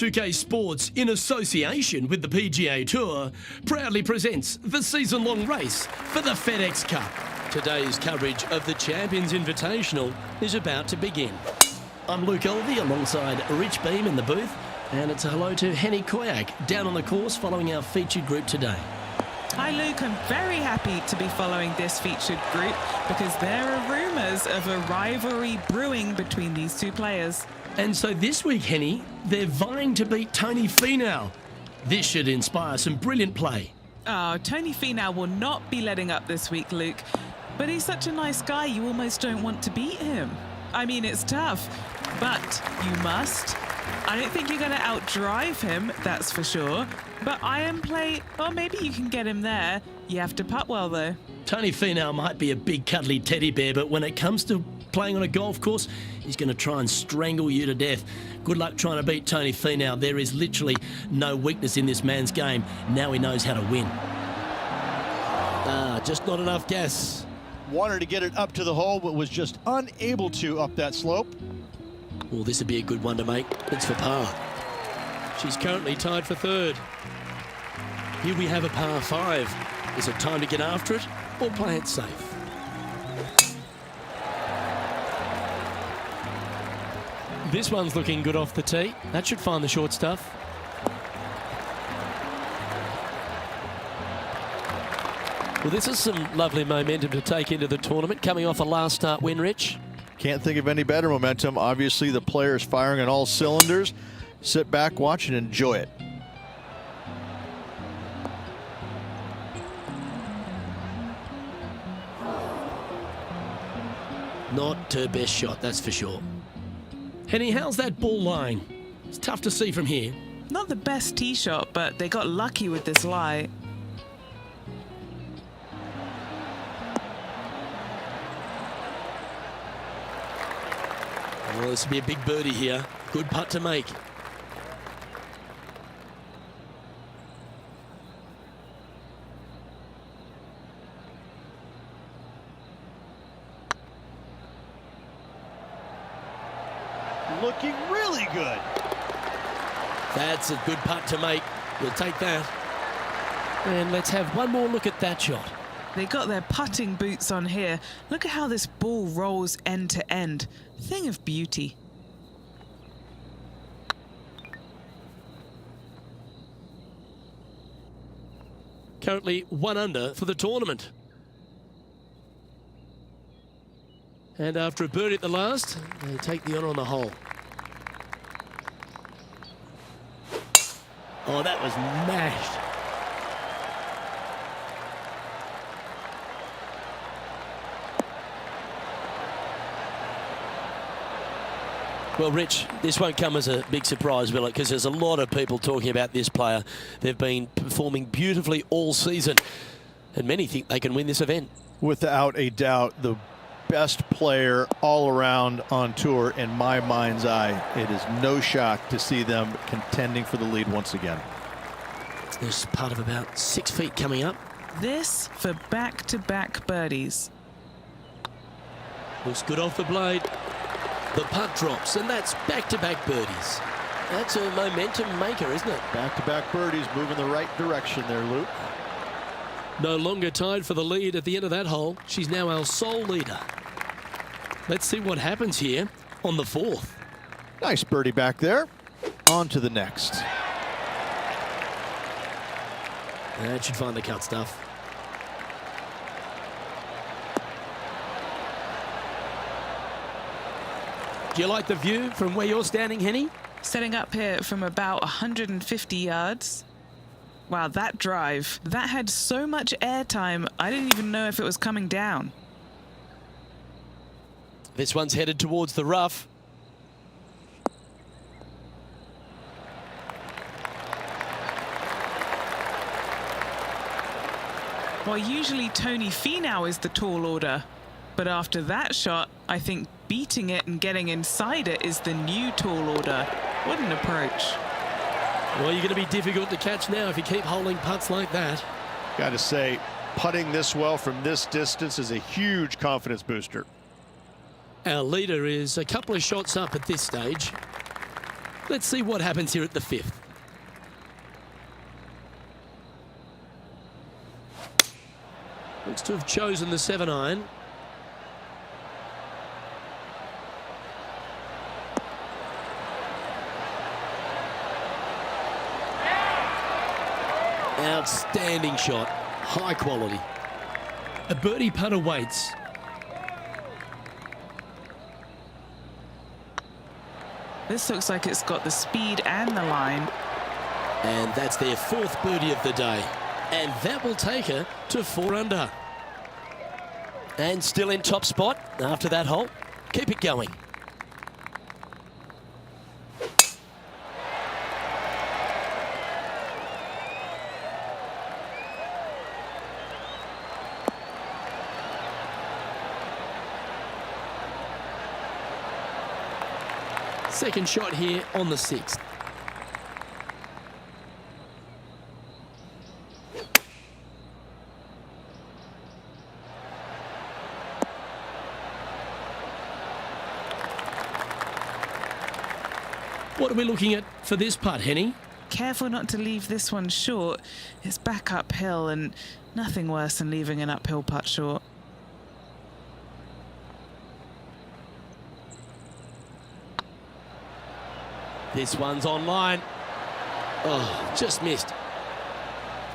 2K Sports, in association with the PGA Tour, proudly presents the season-long race for the FedEx Cup. Today's coverage of the Champions Invitational is about to begin. I'm Luke Elvey alongside Rich Beam in the booth, and it's a hello to Henny Koyak down on the course following our featured group today. Hi Luke, I'm very happy to be following this featured group because there are rumours of a rivalry brewing between these two players. And so this week, Henny, they're vying to beat Tony Finau. This should inspire some brilliant play. Oh, Tony Finau will not be letting up this week, Luke. But he's such a nice guy, you almost don't want to beat him. I mean, it's tough, but you must. I don't think you're going to outdrive him, that's for sure. But iron play, well, maybe you can get him there. You have to putt well, though. Tony Finau might be a big cuddly teddy bear, but when it comes to playing on a golf course, he's going to try and strangle you to death. Good luck trying to beat Tony Finau. There is literally no weakness in this man's game. Now he knows how to win. Just not enough gas. Wanted to get it up to the hole, but was just unable to up that slope. Well, this would be a good one to make. It's for par. She's currently tied for third. Here we have a par 5. Is it time to get after it or play it safe? This one's looking good off the tee. That should find the short stuff. Well, this is some lovely momentum to take into the tournament, coming off a last start win, Rich. Can't think of any better momentum. Obviously, the player is firing on all cylinders. Sit back, watch, and enjoy it. Not her best shot, that's for sure. Henny, how's that ball lying? It's tough to see from here. Not the best tee shot, but they got lucky with this lie. Well, this will be a big birdie here. Good putt to make. Looking really good. That's a good putt to make. We'll take that. And let's have one more look at that shot. They got their putting boots on here. Look at how this ball rolls end to end. Thing of beauty. Currently 1 under for the tournament. And after a birdie at the last, they take the honour on the hole. Oh, that was mashed. Well, Rich, this won't come as a big surprise, will it? Because there's a lot of people talking about this player. They've been performing beautifully all season, and many think they can win this event. Without a doubt, the best player all around on tour in my mind's eye. It is no shock to see them contending for the lead once again. There's part of about 6 feet coming up. This for back-to-back birdies. Looks good off the blade. The putt drops, and that's back-to-back birdies. That's a momentum maker, isn't it? Back-to-back birdies, moving the right direction there, Luke. No longer tied for the lead at the end of that hole. She's now our sole leader. Let's see what happens here on the 4th. Nice birdie back there. On to the next. That should find the cut stuff. Do you like the view from where you're standing, Henny? Setting up here from about 150 yards. Wow, that drive. That had so much airtime, I didn't even know if it was coming down. This one's headed towards the rough. Well, usually Tony Finau is the tall order. But after that shot, I think beating it and getting inside it is the new tall order. What an approach. Well, you're going to be difficult to catch now if you keep holding putts like that. Got to say, putting this well from this distance is a huge confidence booster. Our leader is a couple of shots up at this stage. Let's see what happens here at the 5th. Looks to have chosen the 7-iron. Outstanding shot, high quality. A birdie putt awaits. This looks like it's got the speed and the line. And that's their 4th birdie of the day. And that will take her to 4 under. And still in top spot after that hole. Keep it going. Second shot here on the 6th. What are we looking at for this putt, Henny? Careful not to leave this one short. It's back uphill and nothing worse than leaving an uphill putt short. This one's online. Oh, just missed.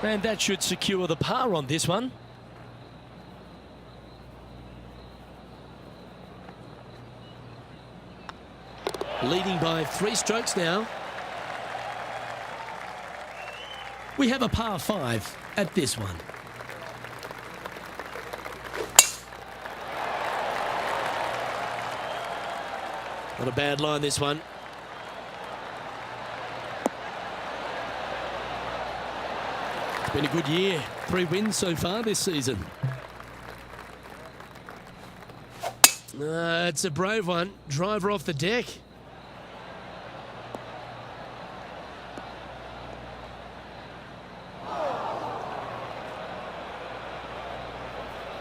And that should secure the par on this one. Leading by 3 strokes now. We have a par 5 at this one. Not a bad line, this one. It's been a good year. 3 wins so far this season. It's a brave one. Driver off the deck.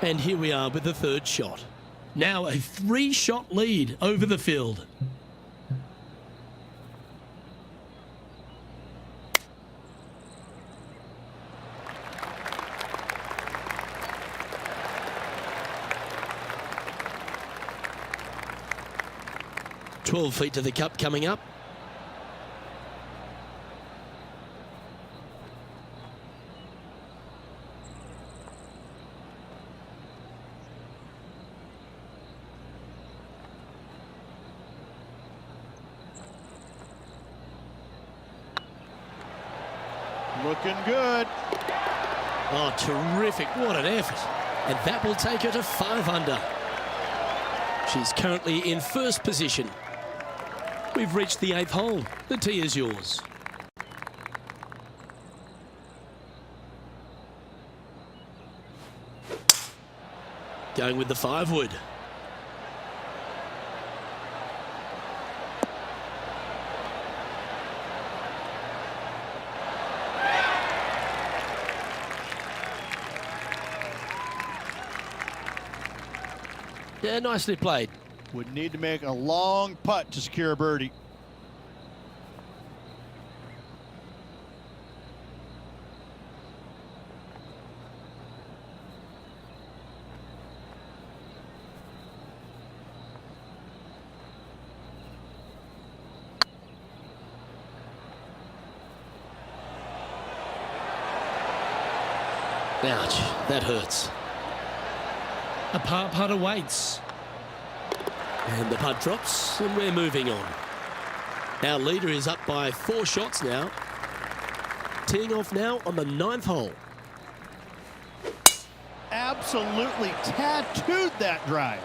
And here we are with the 3rd shot. Now a 3-shot lead over the field. "12 feet to the cup coming up. Looking good. Oh, terrific. What an effort. And that will take her to 5 under. She's currently in 1st position. We've reached the 8th hole. The tee is yours. Going with the 5-wood. Yeah, nicely played. Would need to make a long putt to secure a birdie. Ouch, that hurts. A par putt awaits. And the putt drops, and we're moving on. Our leader is up by 4 shots now. Teeing off now on the 9th hole. Absolutely tattooed that drive.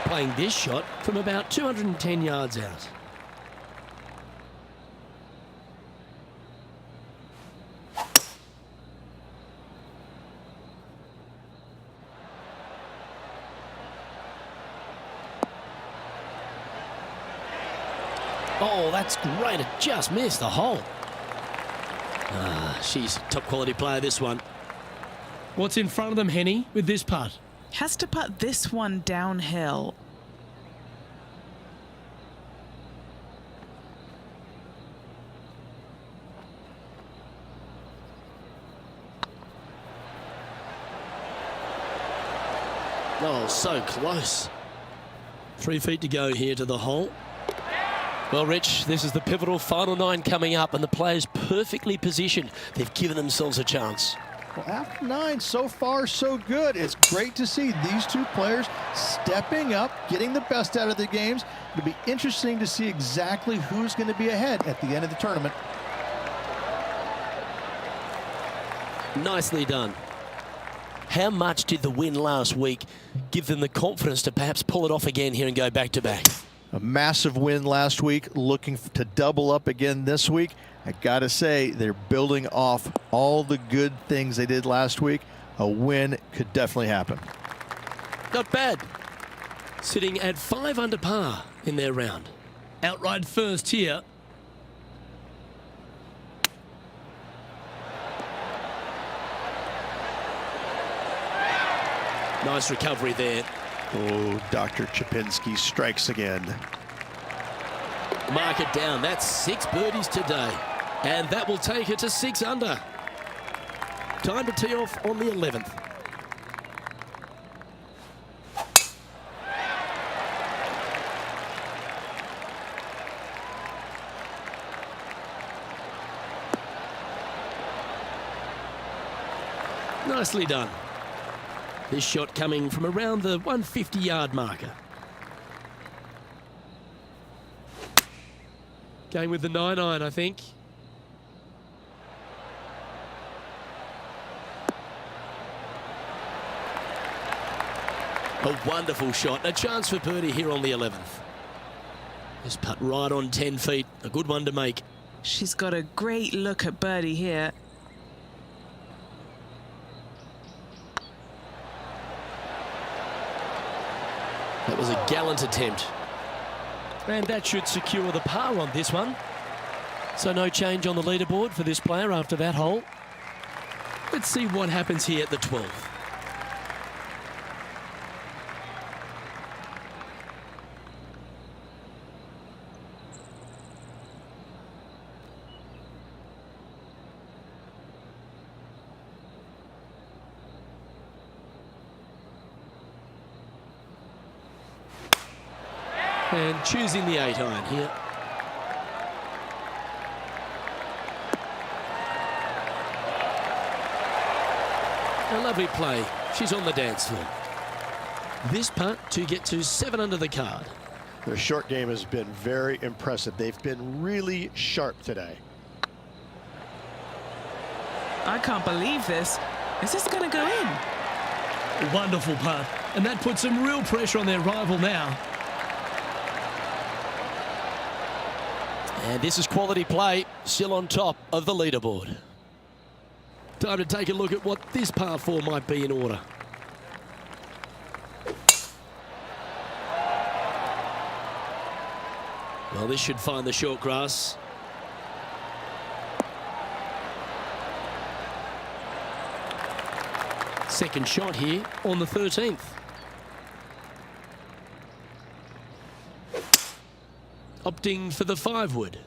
Playing this shot from about 210 yards out. Oh, that's great. It just missed the hole. She's a top quality player, this one. What's in front of them, Henny, with this putt? Has to putt this one downhill. Oh, so close. 3 feet to go here to the hole. Well, Rich, this is the pivotal final 9 coming up, and the players perfectly positioned. They've given themselves a chance. Well, after 9, so far so good. It's great to see these two players stepping up, getting the best out of the games. It'll be interesting to see exactly who's going to be ahead at the end of the tournament. Nicely done. How much did the win last week give them the confidence to perhaps pull it off again here and go back-to-back? A massive win last week, looking to double up again this week. I gotta say, they're building off all the good things they did last week. A win could definitely happen. Not bad. Sitting at 5 under par in their round. Outright first here. Nice recovery there. Oh, Dr. Chapinski strikes again. Mark it down. That's 6 birdies today. And that will take it to 6 under. Time to tee off on the 11th. Nicely done. This shot coming from around the 150-yard marker. Going with the 9-iron, I think. A wonderful shot. A chance for birdie here on the 11th. This putt right on 10 feet. A good one to make. She's got a great look at birdie here. That was a gallant attempt. And that should secure the par on this one. So no change on the leaderboard for this player after that hole. Let's see what happens here at the 12th. And choosing the 8-iron here. A lovely play. She's on the dance floor. This putt to get to 7 under the card. Their short game has been very impressive. They've been really sharp today. I can't believe this. Is this going to go in? Wonderful putt. And that puts some real pressure on their rival now. And this is quality play, still on top of the leaderboard. Time to take a look at what this par 4 might be in order. Well, this should find the short grass. Second shot here on the 13th. Opting for the 5-wood.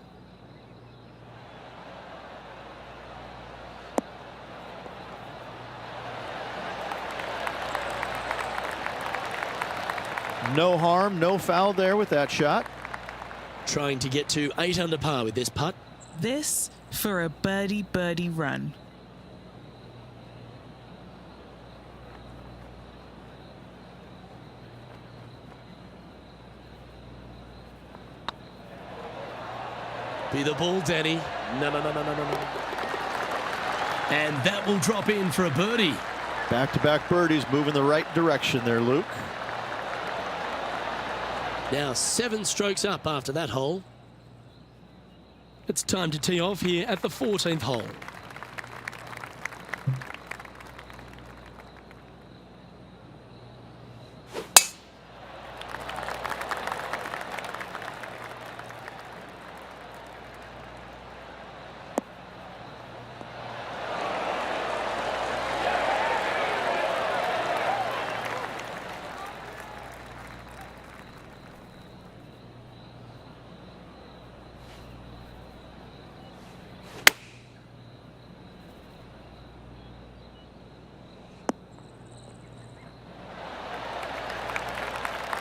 No harm, no foul there with that shot. Trying to get to 8 under par with this putt. This for a birdie run. Be the ball, Danny. No. And that will drop in for a birdie. Back-to-back birdies, moving the right direction there, Luke. Now 7 strokes up after that hole. It's time to tee off here at the 14th hole.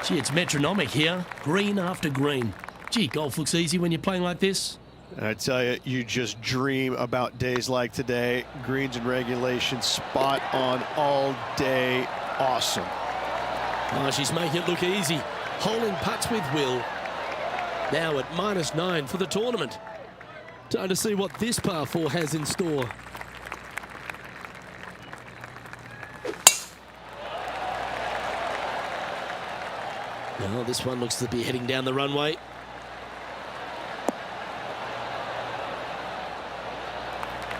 Gee, it's metronomic here. Green after green. Gee, golf looks easy when you're playing like this. I tell you, you just dream about days like today. Greens and regulation, spot on all day. Awesome. Oh, she's making it look easy. Holding putts with will. Now at -9 for the tournament. Time to see what this par 4 has in store. Now this one looks to be heading down the runway.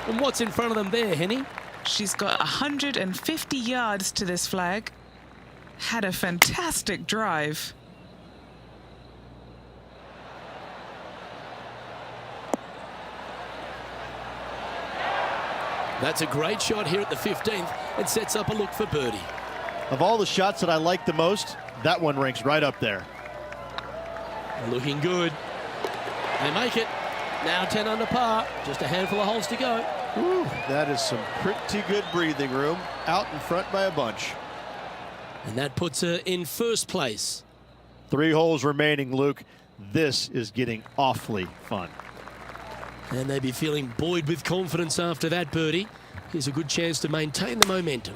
And what's in front of them there, Henny? She's got 150 yards to this flag. Had a fantastic drive. That's a great shot here at the 15th and sets up a look for birdie. Of all the shots that I like the most, that one ranks right up there. Looking good. They make it. Now 10 under par. Just a handful of holes to go. Whew, that is some pretty good breathing room. Out in front by a bunch. And that puts her in first place. 3 holes remaining, Luke. This is getting awfully fun. And they'd be feeling buoyed with confidence after that birdie. Here's a good chance to maintain the momentum.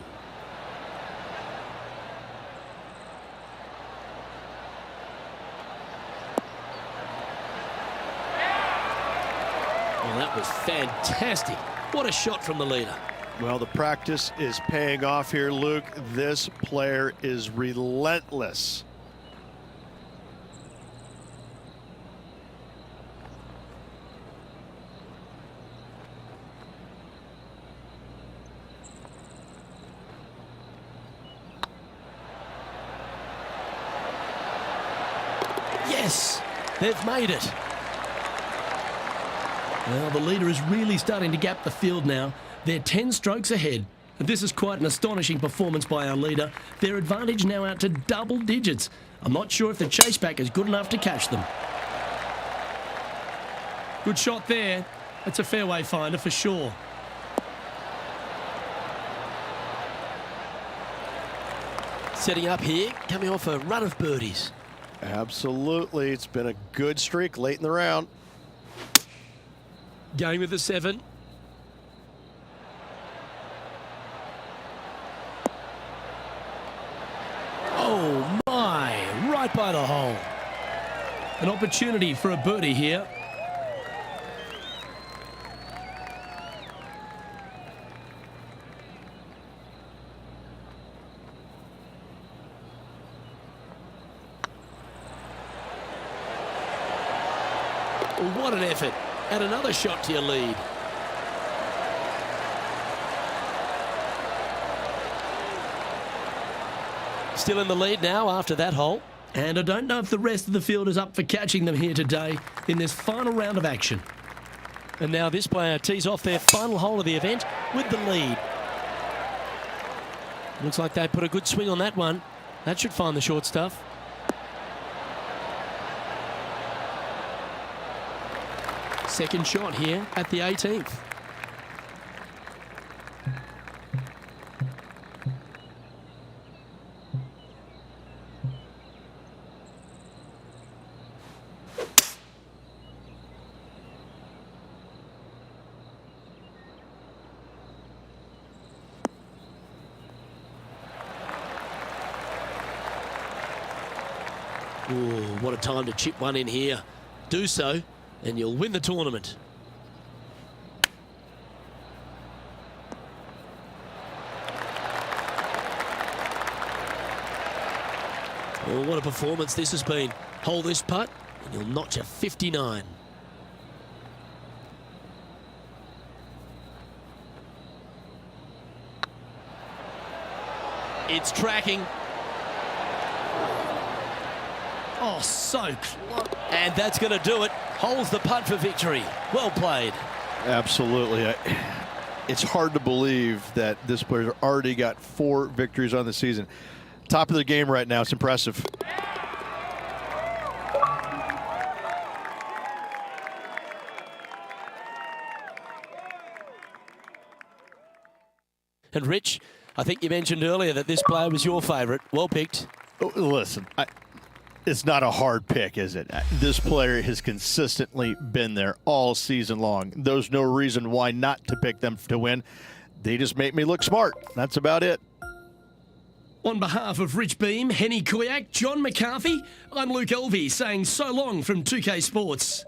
Well, that was fantastic. What a shot from the leader. Well, the practice is paying off here, Luke. This player is relentless. Yes, they've made it. Well, the leader is really starting to gap the field now. They're 10 strokes ahead. And this is quite an astonishing performance by our leader. Their advantage now out to double digits. I'm not sure if the chase back is good enough to catch them. Good shot there. That's a fairway finder for sure. Setting up here, coming off a run of birdies. Absolutely. It's been a good streak late in the round. Going with the 7. Oh my, right by the hole. An opportunity for a birdie here. What an effort. And another shot to your lead. Still in the lead now after that hole. And I don't know if the rest of the field is up for catching them here today in this final round of action. And now this player tees off their final hole of the event with the lead. Looks like they put a good swing on that one. That should find the short stuff. Second shot here at the 18th. Ooh, what a time to chip one in here. Do so, and you'll win the tournament. Oh, what a performance this has been. Hold this putt, and you'll notch a 59. It's tracking. Oh, so close. And that's going to do it. Holds the putt for victory. Well played. Absolutely. It's hard to believe that this player's already got 4 victories on the season. Top of the game right now. It's impressive. And Rich, I think you mentioned earlier that this player was your favourite. Well picked. Oh, listen, It's not a hard pick, is it? This player has consistently been there all season long. There's no reason why not to pick them to win. They just make me look smart. That's about it. On behalf of Rich Beam, Henny Kuyak, John McCarthy, I'm Luke Elvey saying so long from 2K Sports.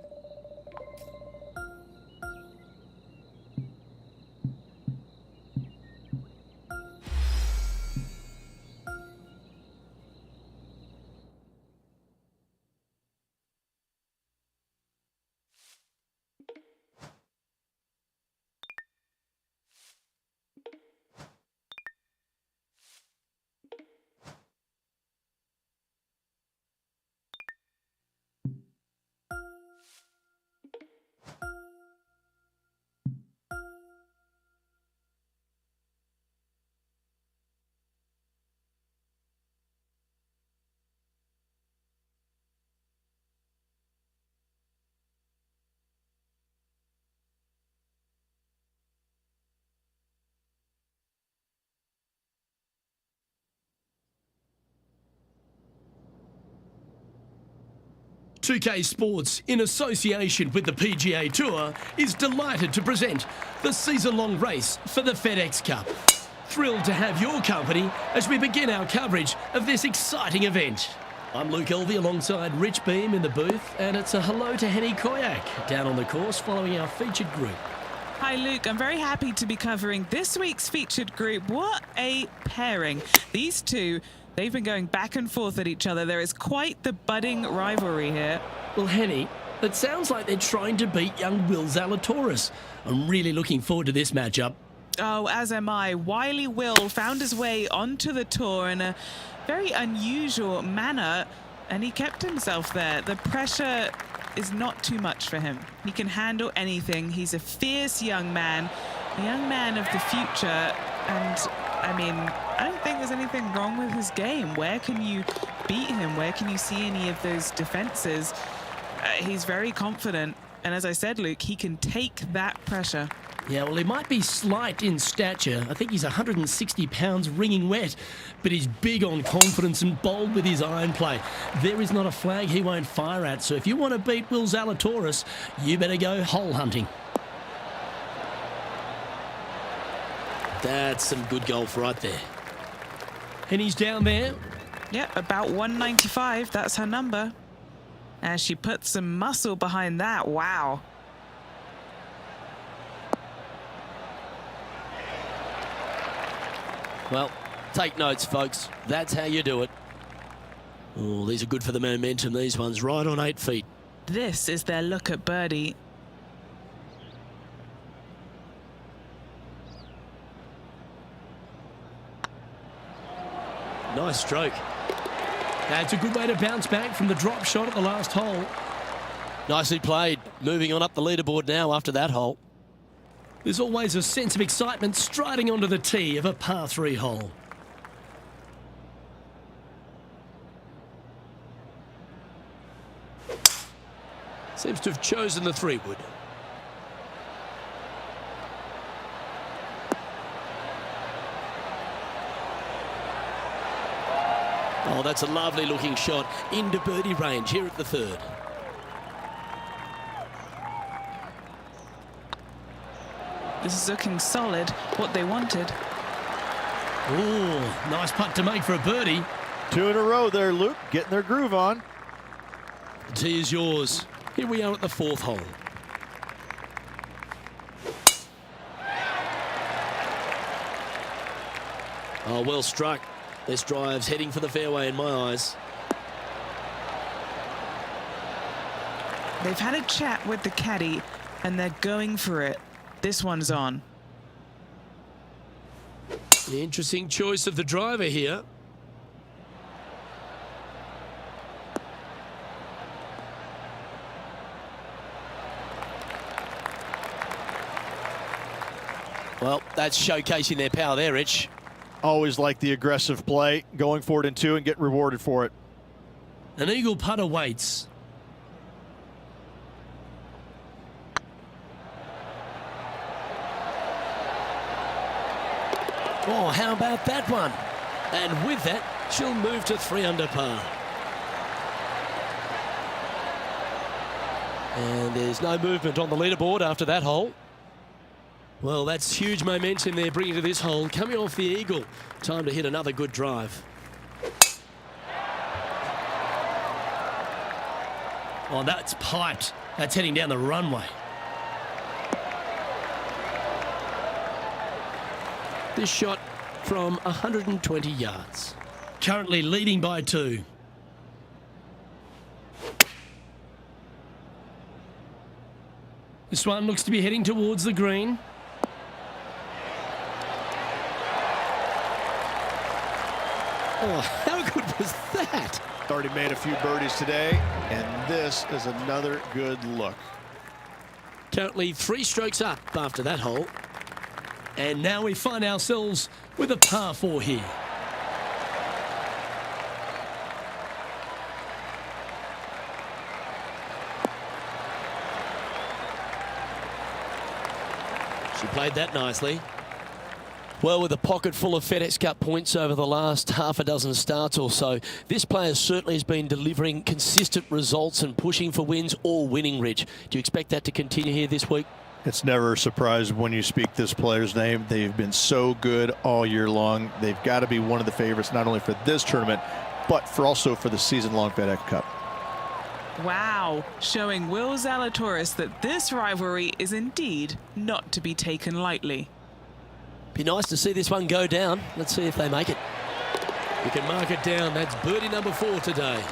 "2K Sports, in association with the PGA Tour, is delighted to present the season-long race for the FedEx Cup. Thrilled to have your company as we begin our coverage of this exciting event. I'm Luke Elvey alongside Rich Beam in the booth, and it's a hello to Henny Kuyak down on the course following our featured group. Hi, Luke. I'm very happy to be covering this week's featured group. What a pairing. These two, they've been going back and forth at each other. There is quite the budding rivalry here. Well, Henny, it sounds like they're trying to beat young Will Zalatoris. I'm really looking forward to this matchup. Oh, as am I. Wily Will found his way onto the tour in a very unusual manner, and he kept himself there. The pressure is not too much for him. He can handle anything. He's a fierce young man of the future, and I mean, I don't think there's anything wrong with his game. Where can you beat him? Where can you see any of those defenses? He's very confident, and as I said, Luke, he can take that pressure. Yeah, well, he might be slight in stature. I think he's 160 pounds wringing wet, but he's big on confidence and bold with his iron play. There is not a flag he won't fire at, so if you want to beat Will Zalatoris, you better go hole hunting. That's some good golf right there. And he's down there. Yep, about 195, that's her number. As she puts some muscle behind that, wow. Well, take notes, folks. That's how you do it. Oh, these are good for the momentum, these ones, right on 8 feet. This is their look at birdie. Nice stroke. That's a good way to bounce back from the drop shot at the last hole. Nicely played. Moving on up the leaderboard now after that hole. There's always a sense of excitement striding onto the tee of a par 3 hole. Seems to have chosen the 3-wood. Oh, that's a lovely looking shot into birdie range here at the 3rd. This is looking solid, what they wanted. Oh, nice putt to make for a birdie. 2 in a row there, Luke, getting their groove on. The tee is yours. Here we are at the 4th hole. Oh, well struck. This drive's heading for the fairway in my eyes. They've had a chat with the caddy, and they're going for it. This one's on. The interesting choice of the driver here. Well, that's showcasing their power there, Rich. Always like the aggressive play, going for it in 2 and get rewarded for it. An eagle putt awaits. Oh, how about that one? And with that, she'll move to 3 under par. And there's no movement on the leaderboard after that hole. Well, that's huge momentum they're bringing to this hole. Coming off the eagle. Time to hit another good drive. Oh, that's piped. That's heading down the runway. This shot from 120 yards. Currently leading by 2. This one looks to be heading towards the green. Oh, how good was that? Already made a few birdies today, and this is another good look. Currently 3 strokes up after that hole. And now we find ourselves with a par 4 here. She played that nicely. Well, with a pocket full of FedEx Cup points over the last half a dozen starts or so, this player certainly has been delivering consistent results and pushing for wins or winning, Rich. Do you expect that to continue here this week? It's never a surprise when you speak this player's name. They've been so good all year long. They've got to be one of the favorites, not only for this tournament, but also for the season-long FedEx Cup. Wow, showing Will Zalatoris that this rivalry is indeed not to be taken lightly. Be nice to see this one go down. Let's see if they make it. We can mark it down. That's birdie number 4 today.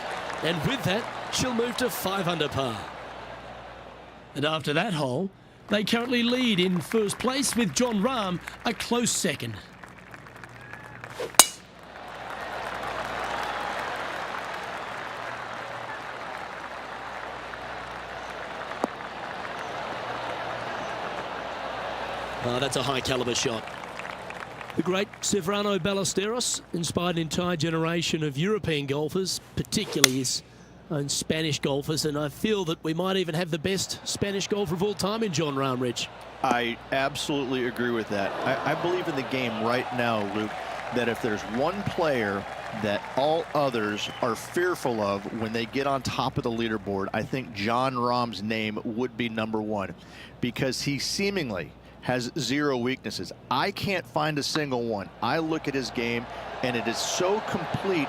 And with that, she'll move to 5 under par. And after that hole, they currently lead in first place with Jon Rahm a close second. Oh, that's a high caliber shot. The great Severano Ballesteros inspired an entire generation of European golfers, particularly his own Spanish golfers, and I feel that we might even have the best Spanish golfer of all time in Jon Rahm, Rich. I absolutely agree with that. I believe in the game right now, Luke, that if there's one player that all others are fearful of when they get on top of the leaderboard, I think Jon Rahm's name would be number 1, because he seemingly has 0 weaknesses. I can't find a single one. I look at his game and it is so complete,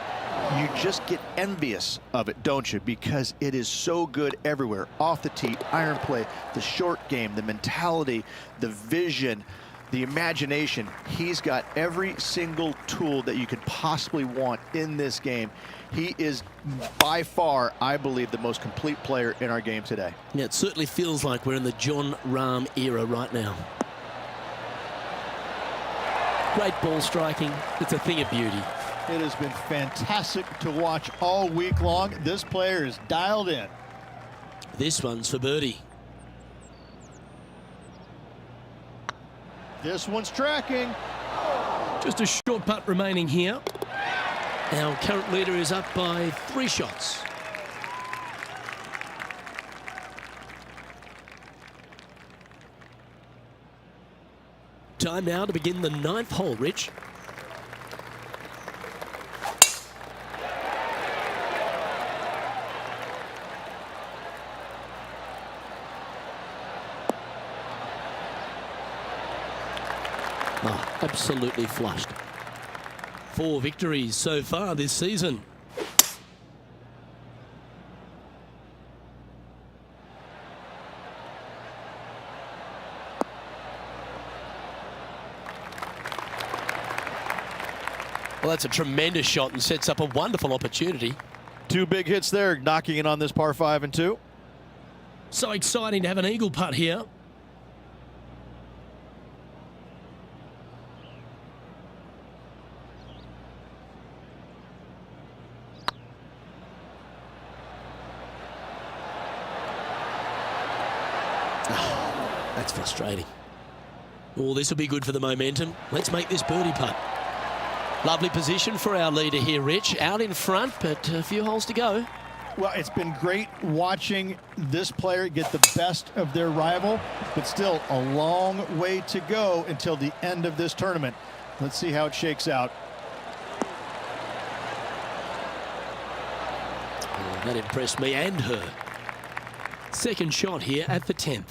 you just get envious of it, don't you? Because it is so good everywhere. Off the tee, iron play, the short game, the mentality, the vision, the imagination. He's got every single tool that you could possibly want in this game. He is by far, I believe, the most complete player in our game today. Yeah, it certainly feels like we're in the Jon Rahm era right now. Great ball striking. It's a thing of beauty. It has been fantastic to watch all week long. This player is dialed in. This one's for birdie. This one's tracking. Just a short putt remaining here. Our current leader is up by 3 shots. Time now to begin the 9th hole, Rich. Oh, absolutely flushed. 4 victories so far this season. Well, that's a tremendous shot and sets up a wonderful opportunity. 2 big hits there, knocking in on this par 5 and 2. So exciting to have an eagle putt here. Oh, that's frustrating. Oh, this will be good for the momentum. Let's make this birdie putt. Lovely position for our leader here, Rich. Out in front, but a few holes to go. Well, it's been great watching this player get the best of their rival, but still a long way to go until the end of this tournament. Let's see how it shakes out. Oh, that impressed me and her. Second shot here at the 10th.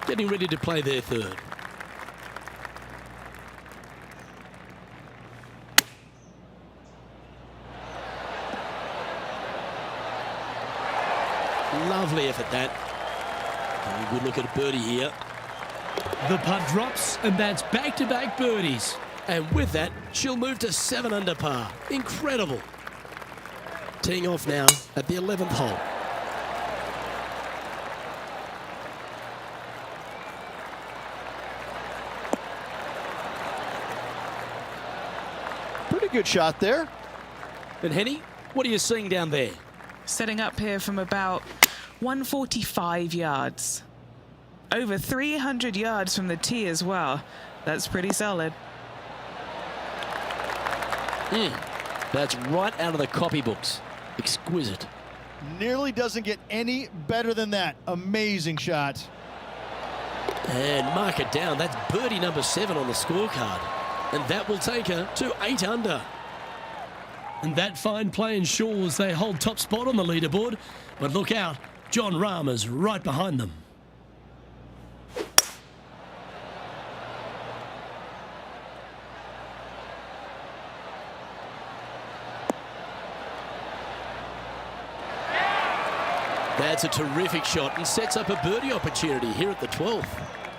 Getting ready to play their third. Lovely effort that. And a good look at a birdie here. The putt drops, and that's back-to-back birdies. And with that, she'll move to 7 under par. Incredible. Teeing off now at the 11th hole. Pretty good shot there. And Henny, what are you seeing down there? Setting up here from about 145 yards. Over 300 yards from the tee as well. That's pretty solid. That's right out of the copybooks. Exquisite. Nearly doesn't get any better than that. Amazing shot. And mark it down. That's birdie number 7 on the scorecard. And that will take her to 8 under. And that fine play ensures they hold top spot on the leaderboard. But look out, Jon Rahm's right behind them. That's a terrific shot and sets up a birdie opportunity here at the 12th.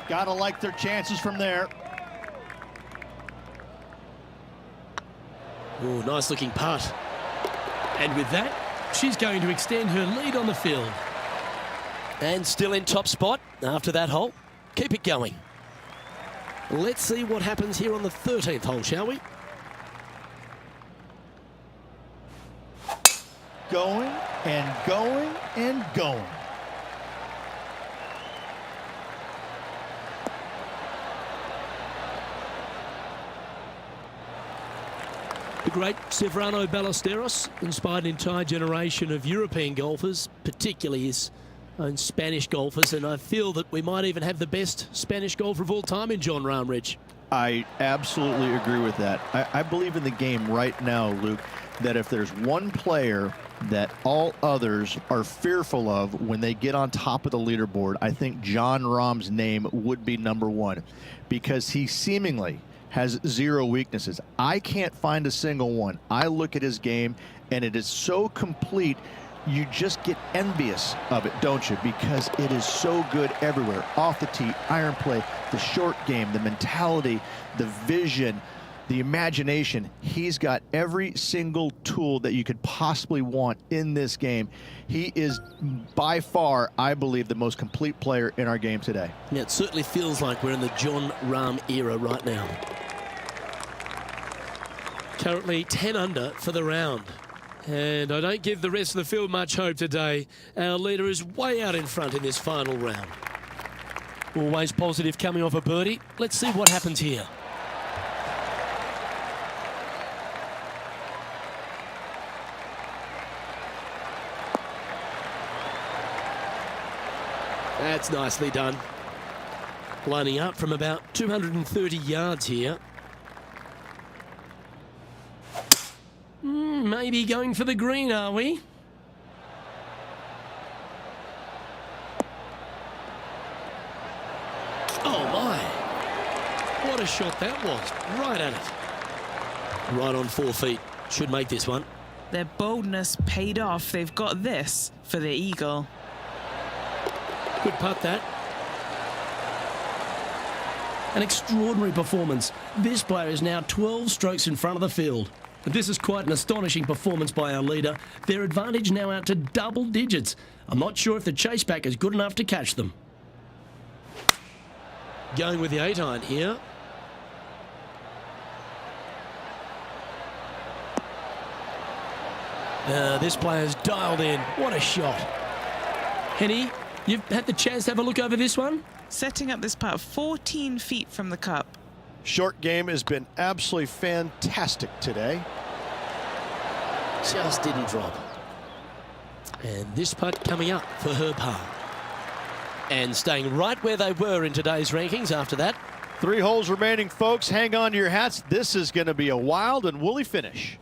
Gotta like their chances from there. Oh, nice looking putt. And with that, she's going to extend her lead on the field. And still in top spot after that hole. Keep it going. Let's see what happens here on the 13th hole, shall we? Going and going and going. The great Severano Ballesteros inspired an entire generation of European golfers, particularly his own Spanish golfers, and I feel that we might even have the best Spanish golfer of all time in Jon Rahm, Rich. I absolutely agree with that. I believe in the game right now, Luke, that if there's one player that all others are fearful of when they get on top of the leaderboard, I think Jon Rahm's name would be number 1, because he seemingly has 0 weaknesses. I can't find a single one. I look at his game, and it is so complete, you just get envious of it, don't you? Because it is so good everywhere. Off the tee, iron play, the short game, the mentality, the vision, the imagination. He's got every single tool that you could possibly want in this game. He is by far, I believe, the most complete player in our game today. Yeah, it certainly feels like we're in the Jon Rahm era right now. Currently 10 under for the round. And I don't give the rest of the field much hope today. Our leader is way out in front in this final round. Always positive coming off a birdie. Let's see what happens here. That's nicely done. Lining up from about 230 yards here. Maybe going for the green, are we? Oh my! What a shot that was. Right at it. Right on 4 feet. Should make this one. Their boldness paid off. They've got this for the eagle. Good putt, that. An extraordinary performance. This player is now 12 strokes in front of the field. And this is quite an astonishing performance by our leader. Their advantage now out to double digits. I'm not sure if the chase back is good enough to catch them. Going with the 8-iron here. This player's dialed in. What a shot. Henny, you've had the chance to have a look over this one? Setting up this putt 14 feet from the cup. Short game has been absolutely fantastic today. Just didn't drop. And this putt coming up for her par. And staying right where they were in today's rankings after that. 3 holes remaining, folks. Hang on to your hats. This is going to be a wild and woolly finish.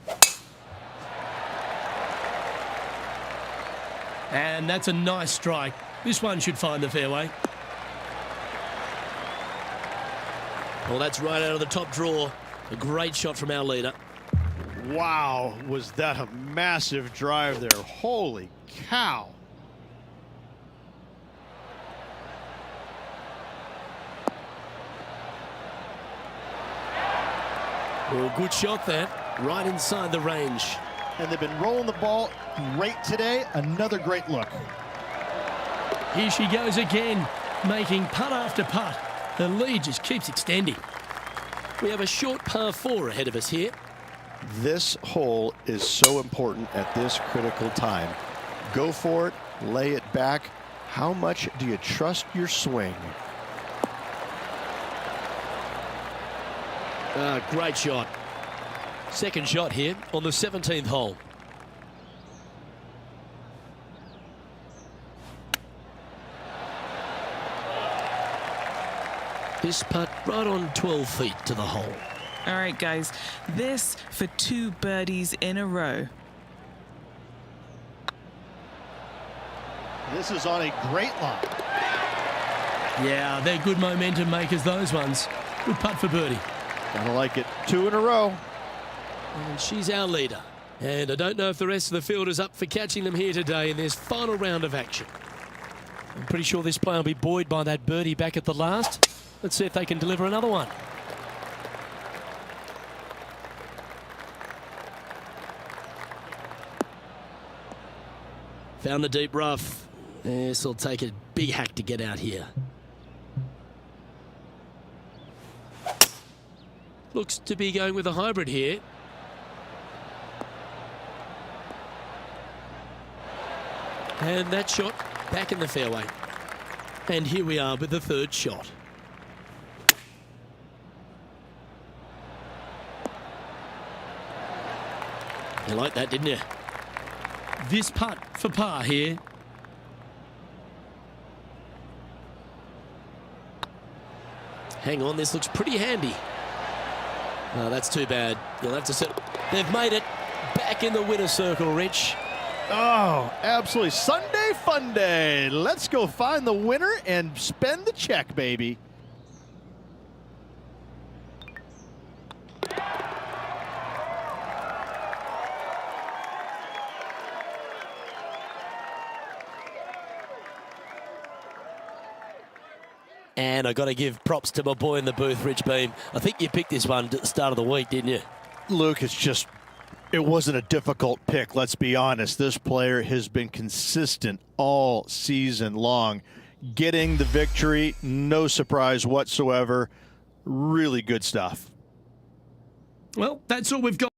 And that's a nice strike. This one should find the fairway. Well, that's right out of the top drawer. A great shot from our leader. Wow, was that a massive drive there. Holy cow. Well, good shot there. Right inside the range. And they've been rolling the ball great today. Another great look. Here she goes again, making putt after putt. The lead just keeps extending. We have a short par 4 ahead of us here. This hole is so important at this critical time. Go for it, lay it back. How much do you trust your swing? Great shot. Second shot here on the 17th hole. This putt right on 12 feet to the hole. All right, guys, this for 2 birdies in a row. This is on a great line. Yeah, they're good momentum makers, those ones. Good putt for birdie. Gotta like it. 2 in a row. And she's our leader. And I don't know if the rest of the field is up for catching them here today in this final round of action. I'm pretty sure this player will be buoyed by that birdie back at the last. Let's see if they can deliver another one. Found the deep rough. This will take a big hack to get out here. Looks to be going with a hybrid here. And that shot back in the fairway. And here we are with the 3rd shot. You like that, didn't you? This putt for par here. Hang on, this looks pretty handy. Oh, that's too bad. You'll have to set. They've made it back in the winner's circle, Rich. Oh, absolutely. Sunday fun day. Let's go find the winner and spend the check, baby. And I got to give props to my boy in the booth, Rich Beam. I think you picked this one at the start of the week, didn't you? Luke, it wasn't a difficult pick, let's be honest. This player has been consistent all season long. Getting the victory, no surprise whatsoever. Really good stuff. Well, that's all we've got.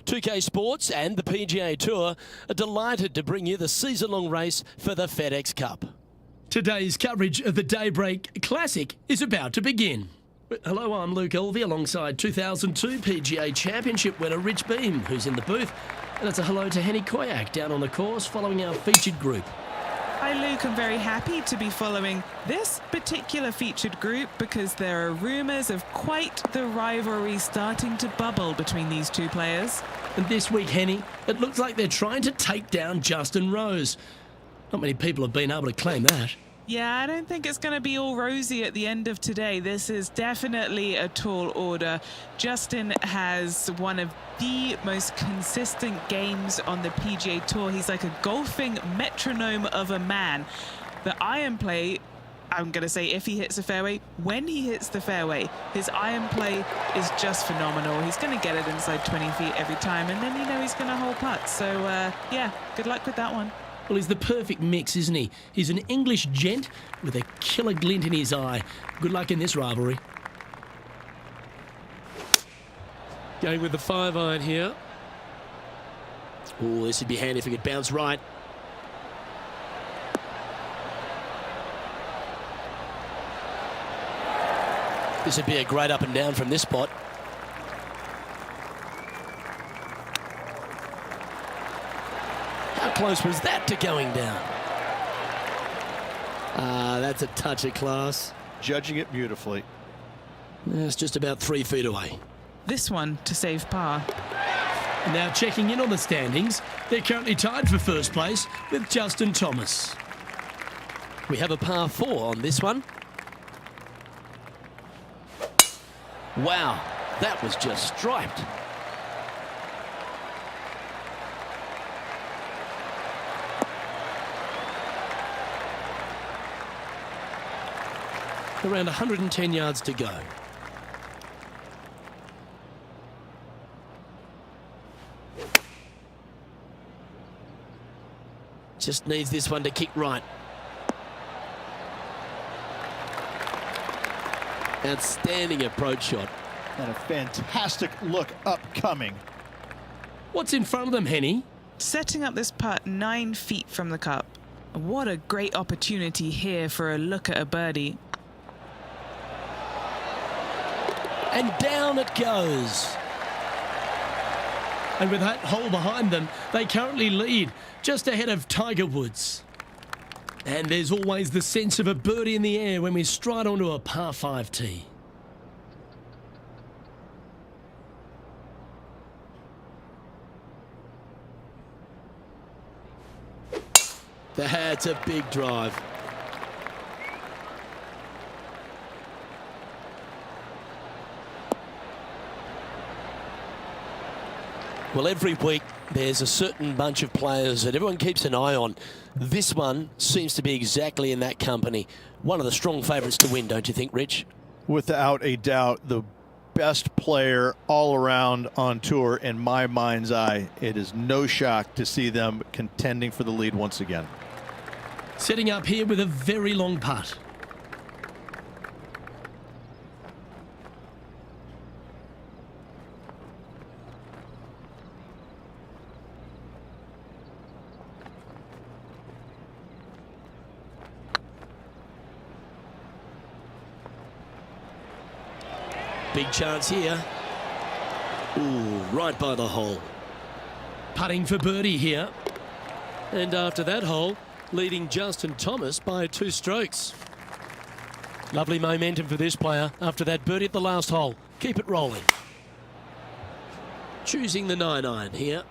2K Sports and the PGA Tour are delighted to bring you the season-long race for the FedEx Cup. Today's coverage of the Daybreak Classic is about to begin. Hello, I'm Luke Elvey alongside 2002 PGA Championship winner Rich Beam, who's in the booth. And it's a hello to Henny Koyak down on the course following our featured group. Hi Luke, I'm very happy to be following this particular featured group because there are rumours of quite the rivalry starting to bubble between these two players. And this week, Henny, it looks like they're trying to take down Justin Rose. Not many people have been able to claim that. Yeah, I don't think it's going to be all rosy at the end of today. This is definitely a tall order. Justin has one of the most consistent games on the PGA Tour. He's like a golfing metronome of a man. The iron play, I'm going to say if he hits the fairway, when he hits the fairway, his iron play is just phenomenal. He's going to get it inside 20 feet every time, and then you know he's going to hole putt. So, yeah, good luck with that one. Well, he's the perfect mix, isn't he? He's an English gent with a killer glint in his eye. Good luck in this rivalry. Going with the 5-iron here. Oh, this would be handy if it could bounce right. This would be a great up and down from this spot. How close was that to going down? That's a touch of class. Judging it beautifully. It's just about 3 feet away. This one to save par. Now checking in on the standings, they're currently tied for first place with Justin Thomas. We have a par 4 on this one. Wow, that was just striped. Around 110 yards to go. Just needs this one to kick right. Outstanding approach shot. And a fantastic look upcoming. What's in front of them, Henny? Setting up this putt 9 feet from the cup. What a great opportunity here for a look at a birdie. And down it goes. And with that hole behind them, they currently lead just ahead of Tiger Woods. And there's always the sense of a birdie in the air when we stride onto a par 5 tee. That's a big drive. Well, every week there's a certain bunch of players that everyone keeps an eye on. This one seems to be exactly in that company. One of the strong favourites to win, don't you think, Rich? Without a doubt, the best player all around on tour in my mind's eye. It is no shock to see them contending for the lead once again. Setting up here with a very long putt. Big chance here. Ooh, right by the hole. Putting for birdie here. And after that hole, leading Justin Thomas by 2 strokes. Lovely momentum for this player after that birdie at the last hole. Keep it rolling. Choosing the 9-iron here.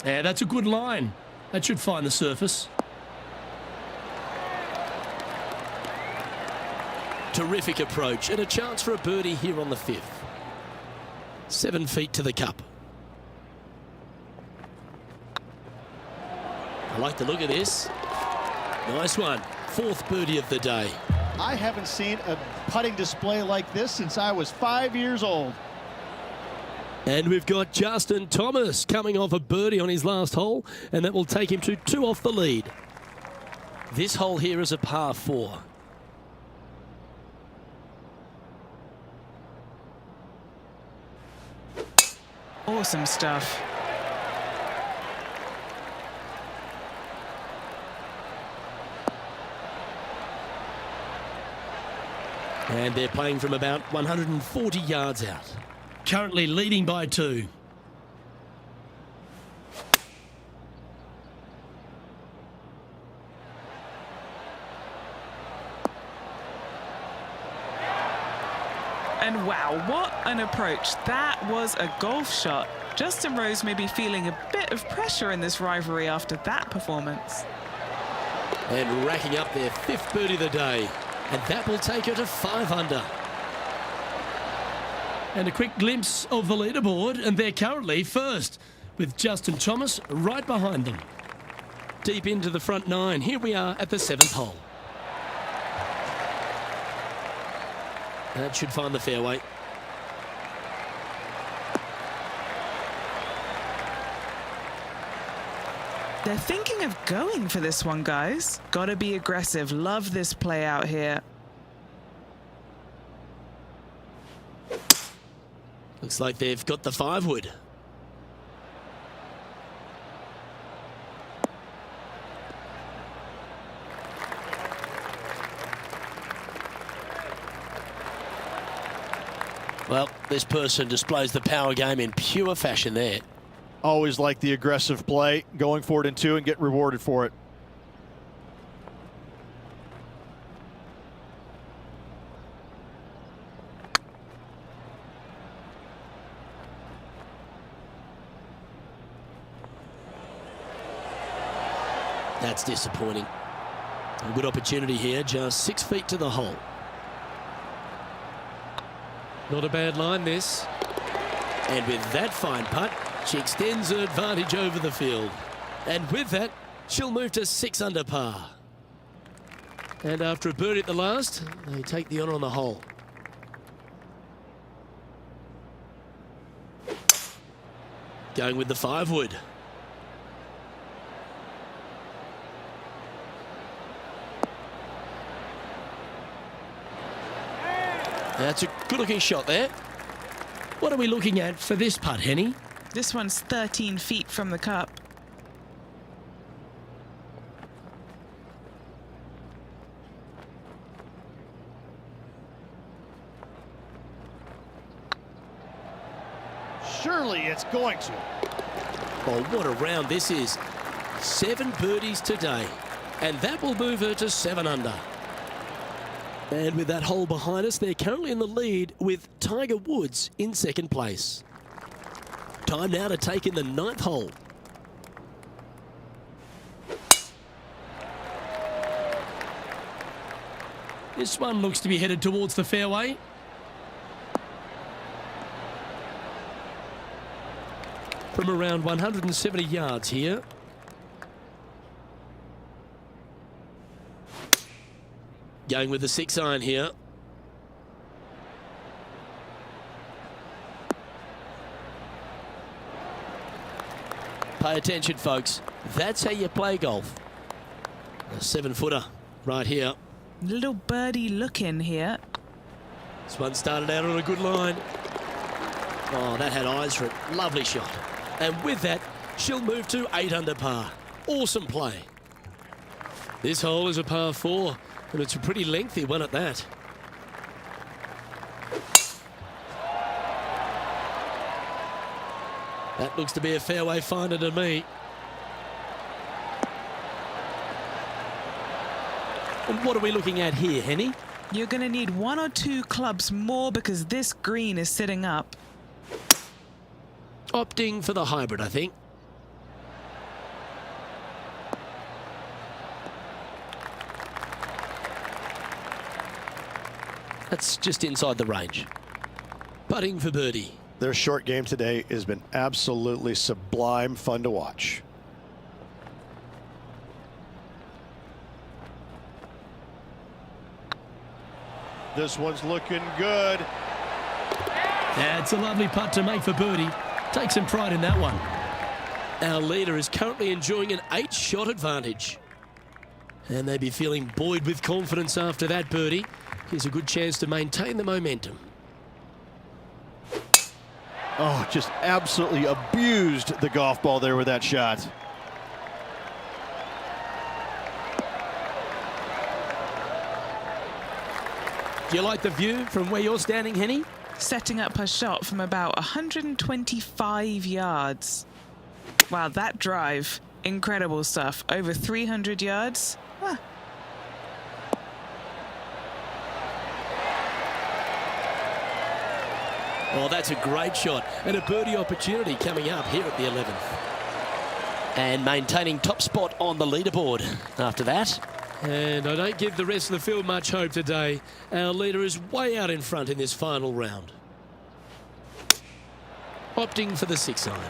Yeah, that's a good line. That should find the surface. Terrific approach and a chance for a birdie here on the 5th. 7 feet to the cup. I like the look of this. Nice one. 4th birdie of the day. I haven't seen a putting display like this since I was 5 years old. And we've got Justin Thomas coming off a birdie on his last hole, and that will take him to 2 off the lead. This hole here is a par 4. Awesome stuff. And they're playing from about 140 yards out. Currently leading by 2. And wow, what an approach. That was a golf shot. Justin Rose may be feeling a bit of pressure in this rivalry after that performance. And racking up their 5th birdie of the day. And that will take her to 5 under. And a quick glimpse of the leaderboard, and they're currently first, with Justin Thomas right behind them. Deep into the front 9, here we are at the 7th hole. That should find the fairway. They're thinking of going for this one, guys. Gotta be aggressive. Love this play out here. Looks like they've got the 5-wood. Well, this person displays the power game in pure fashion there. Always like the aggressive play, going for it in 2 and get rewarded for it. That's disappointing. A good opportunity here, just 6 feet to the hole. Not a bad line, this. And with that fine putt, she extends her advantage over the field. And with that, she'll move to 6 under par. And after a birdie at the last, they take the honour on the hole. Going with the 5-wood. That's a good-looking shot there. What are we looking at for this putt, Henny? This one's 13 feet from the cup. Surely it's going to. Oh, what a round this is. 7 birdies today. And that will move her to 7 under. And with that hole behind us, they're currently in the lead with Tiger Woods in 2nd place. Time now to take in the 9th hole. This one looks to be headed towards the fairway. From around 170 yards here. Going with the 6-iron here. Pay attention, folks. That's how you play golf. A 7-footer right here. Little birdie look in here. This one started out on a good line. Oh, that had eyes for it. Lovely shot. And with that, she'll move to 8 under par. Awesome play. This hole is a par 4. And it's a pretty lengthy one at that. That looks to be a fairway finder to me. And what are we looking at here, Henny? You're going to need 1 or 2 clubs more because this green is sitting up. Opting for the hybrid, I think. That's just inside the range. Putting for birdie. Their short game today has been absolutely sublime fun to watch. This one's looking good. That's a lovely putt to make for birdie. Take some pride in that one. Our leader is currently enjoying an 8-shot advantage. And they'd be feeling buoyed with confidence after that birdie. Here's a good chance to maintain the momentum. Oh, just absolutely abused the golf ball there with that shot. Do you like the view from where you're standing, Henny? Setting up her shot from about 125 yards. Wow, that drive. Incredible stuff. Over 300 yards. Huh. Oh, that's a great shot and a birdie opportunity coming up here at the 11th. And maintaining top spot on the leaderboard after that. And I don't give the rest of the field much hope today. Our leader is way out in front in this final round. Opting for the 6-iron.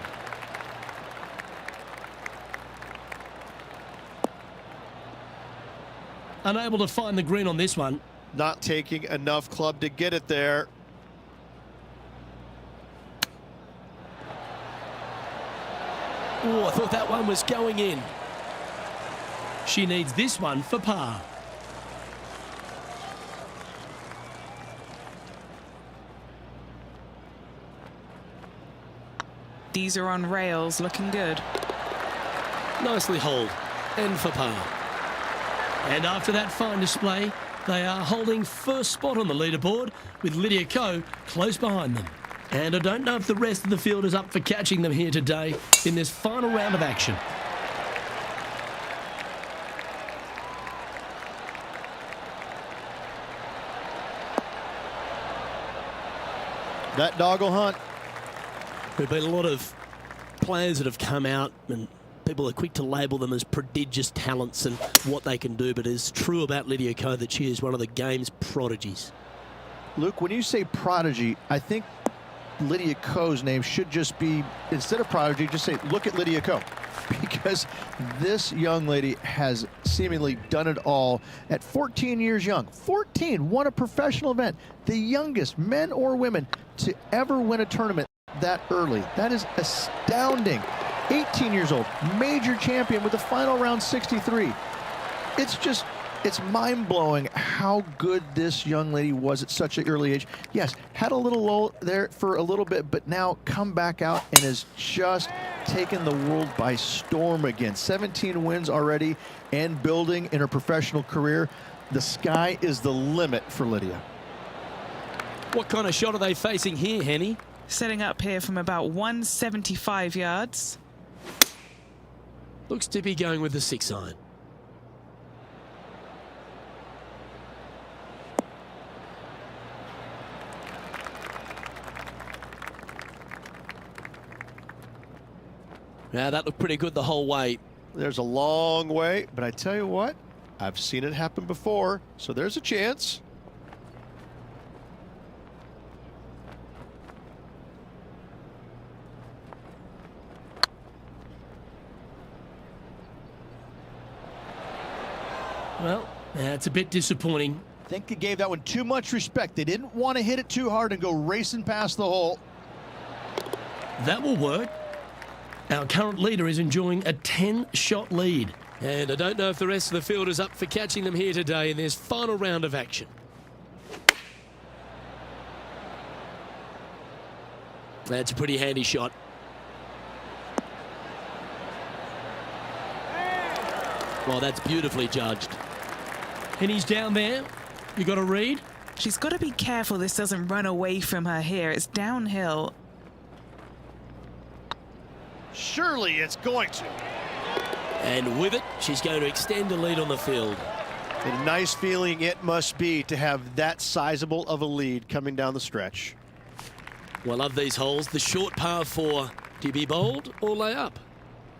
Unable to find the green on this one. Not taking enough club to get it there. Oh, I thought that one was going in. She needs this one for par. These are on rails, looking good. Nicely holed and for par. And after that fine display, they are holding first spot on the leaderboard with Lydia Ko close behind them. And I don't know if the rest of the field is up for catching them here today in this final round of action. That dog will hunt. There've been a lot of players that have come out and people are quick to label them as prodigious talents and what they can do, but it's true about Lydia Ko that she is one of the game's prodigies. Luke, when you say prodigy, I think Lydia Ko's name should just be, instead of prodigy, just say, look at Lydia Ko. Because this young lady has seemingly done it all at 14 years young. 14, won a professional event. The youngest men or women to ever win a tournament that early. That is astounding. 18 years old, major champion with the final round 63. It's mind-blowing how good this young lady was at such an early age. Yes, had a little lull there for a little bit, but now come back out and has just taken the world by storm again. 17 wins already and building in her professional career. The sky is the limit for Lydia. What kind of shot are they facing here, Henny? Setting up here from about 175 yards. Looks to be going with the 6-iron. Now that looked pretty good the whole way. There's a long way, but I tell you what, I've seen it happen before, so there's a chance. Well, that's a bit disappointing. I think they gave that one too much respect. They didn't want to hit it too hard and go racing past the hole. That will work. Our current leader is enjoying a 10-shot lead. And I don't know if the rest of the field is up for catching them here today in this final round of action. That's a pretty handy shot. Well, that's beautifully judged. And he's down there. You got to read. She's got to be careful this doesn't run away from her here. It's downhill. Surely it's going to. And with it, she's going to extend a lead on the field. A nice feeling it must be to have that sizable of a lead coming down the stretch. Well, of these holes, the short par 4. Do you be bold or lay up?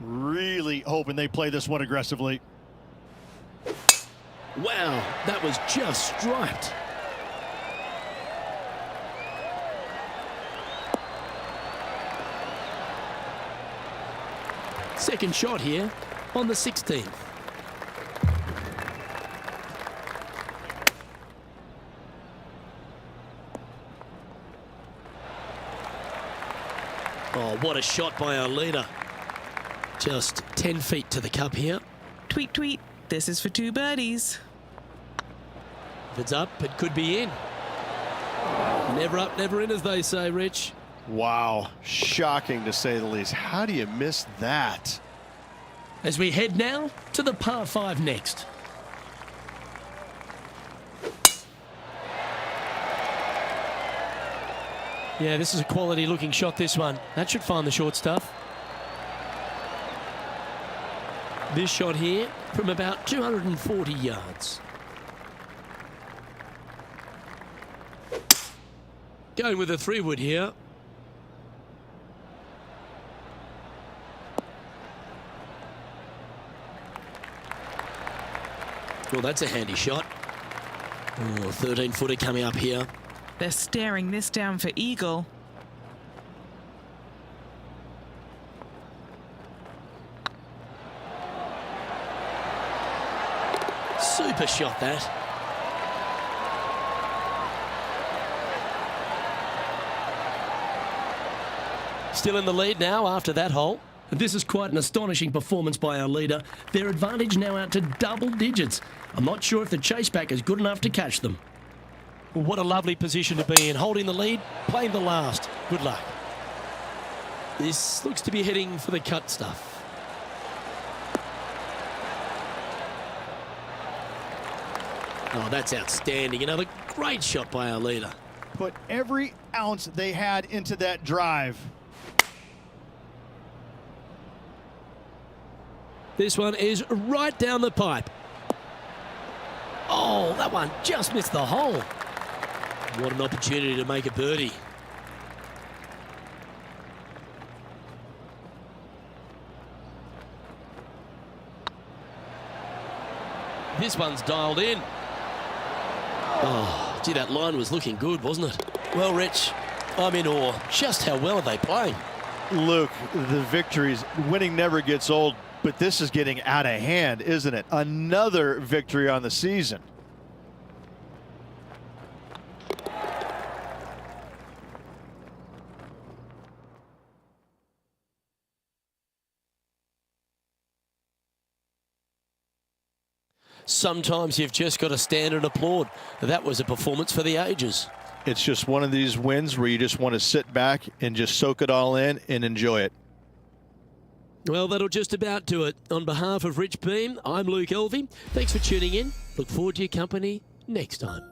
Really hoping they play this one aggressively. Wow, that was just striped. Second shot here on the 16th. Oh, what a shot by our leader. Just 10 feet to the cup here. Tweet, tweet. This is for 2 birdies. If it's up, it could be in. Never up, never in, as they say, Rich. Wow, shocking to say the least. How do you miss that? As we head now to the par 5 next. Yeah, this is a quality looking shot, this one. That should find the short stuff. This shot here from about 240 yards. Going with a 3-wood here. Well, that's a handy shot. Oh, 13-footer coming up here. They're staring this down for eagle. Super shot, that. Still in the lead now after that hole. This is quite an astonishing performance by our leader. Their advantage now out to double digits. I'm not sure if the chase back is good enough to catch them. What a lovely position to be in, holding the lead, playing the last. Good luck. This looks to be heading for the cut stuff. Oh, that's outstanding. Another great shot by our leader. Put every ounce they had into that drive. This one is right down the pipe. Oh, that one just missed the hole. What an opportunity to make a birdie. This one's dialed in. Oh, gee, that line was looking good, wasn't it? Well, Rich, I'm in awe. Just how well are they playing? Luke, the victories, winning never gets old, but this is getting out of hand, isn't it? Another victory on the season. Sometimes you've just got to stand and applaud. That was a performance for the ages. It's just one of these wins where you just want to sit back and just soak it all in and enjoy it. Well, that'll just about do it. On behalf of Rich Beam, I'm Luke Elvey. Thanks for tuning in. Look forward to your company next time.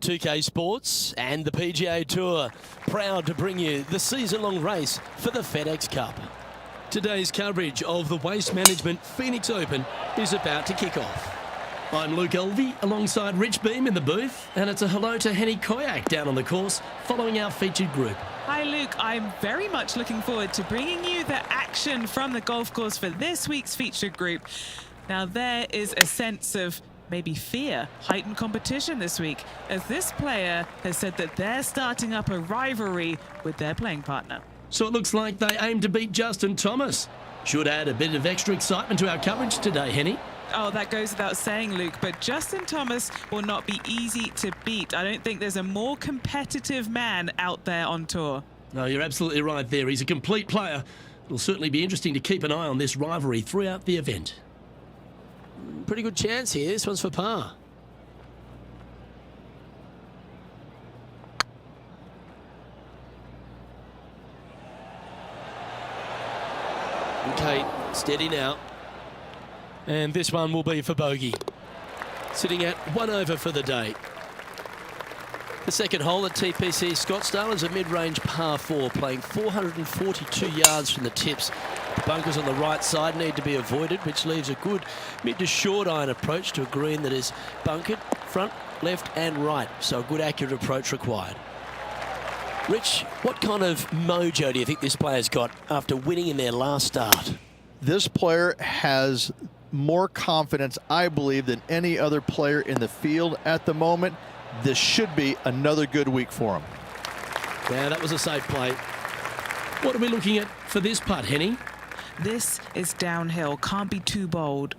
.2K Sports and the PGA Tour, proud to bring you the season-long race for the FedEx Cup. Today's coverage of the Waste Management Phoenix Open is about to kick off. I'm Luke Elvey alongside Rich Beam in the booth, and it's a hello to Henny Koyak down on the course following our featured group. Hi Luke, I'm very much looking forward to bringing you the action from the golf course for this week's featured group. Now there is a sense of maybe fear, heightened competition this week, as this player has said that they're starting up a rivalry with their playing partner. So it looks like they aim to beat Justin Thomas. Should add a bit of extra excitement to our coverage today, Henny. Oh, that goes without saying, Luke, but Justin Thomas will not be easy to beat. I don't think there's a more competitive man out there on tour. No, you're absolutely right there. He's a complete player. It'll certainly be interesting to keep an eye on this rivalry throughout the event. Pretty good chance here. This one's for par. Okay, steady now. And this one will be for bogey. Sitting at 1 over for the day. The second hole at TPC Scottsdale is a mid-range par 4, playing 442 yards from the tips. The bunkers on the right side need to be avoided, which leaves a good mid to short iron approach to a green that is bunkered front, left and right. So a good accurate approach required. Rich, what kind of mojo do you think this player's got after winning in their last start? This player has more confidence, I believe, than any other player in the field at the moment. This should be another good week for him. Yeah, that was a safe play. What are we looking at for this putt, Henny? This is downhill. Can't be too bold.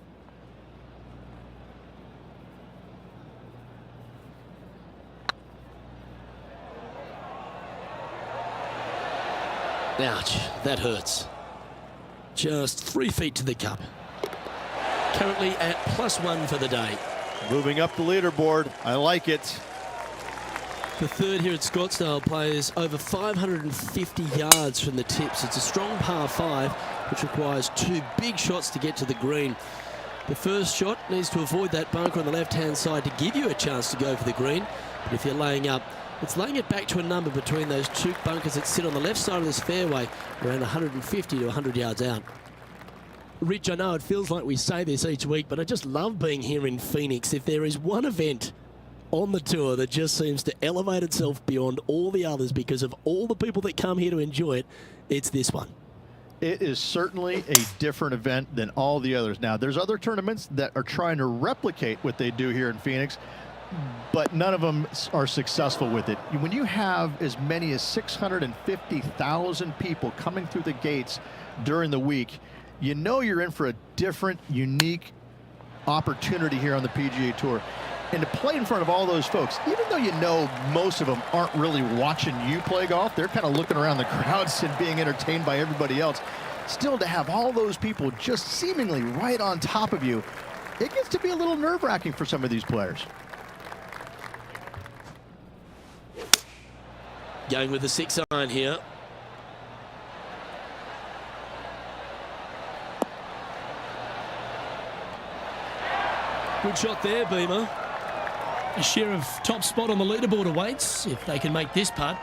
Ouch, that hurts. Just 3 feet to the cup. Currently at +1 for the day. Moving up the leaderboard. I like it. The third here at Scottsdale plays over 550 yards from the tips. It's a strong par 5, which requires 2 big shots to get to the green. The first shot needs to avoid that bunker on the left-hand side to give you a chance to go for the green. But if you're laying up, it's laying it back to a number between those 2 bunkers that sit on the left side of this fairway, around 150 to 100 yards out. Rich, I know it feels like we say this each week, but I just love being here in Phoenix. If there is one event on the tour that just seems to elevate itself beyond all the others because of all the people that come here to enjoy it, it's this one. It is certainly a different event than all the others. Now, there's other tournaments that are trying to replicate what they do here in Phoenix, but none of them are successful with it. When you have as many as 650,000 people coming through the gates during the week, you know you're in for a different, unique opportunity here on the PGA Tour. And to play in front of all those folks, even though you know most of them aren't really watching you play golf, they're kind of looking around the crowds and being entertained by everybody else. Still, to have all those people just seemingly right on top of you, it gets to be a little nerve-wracking for some of these players. Going with the 6 iron here. Good shot there, Beamer. A share of top spot on the leaderboard awaits if they can make this putt.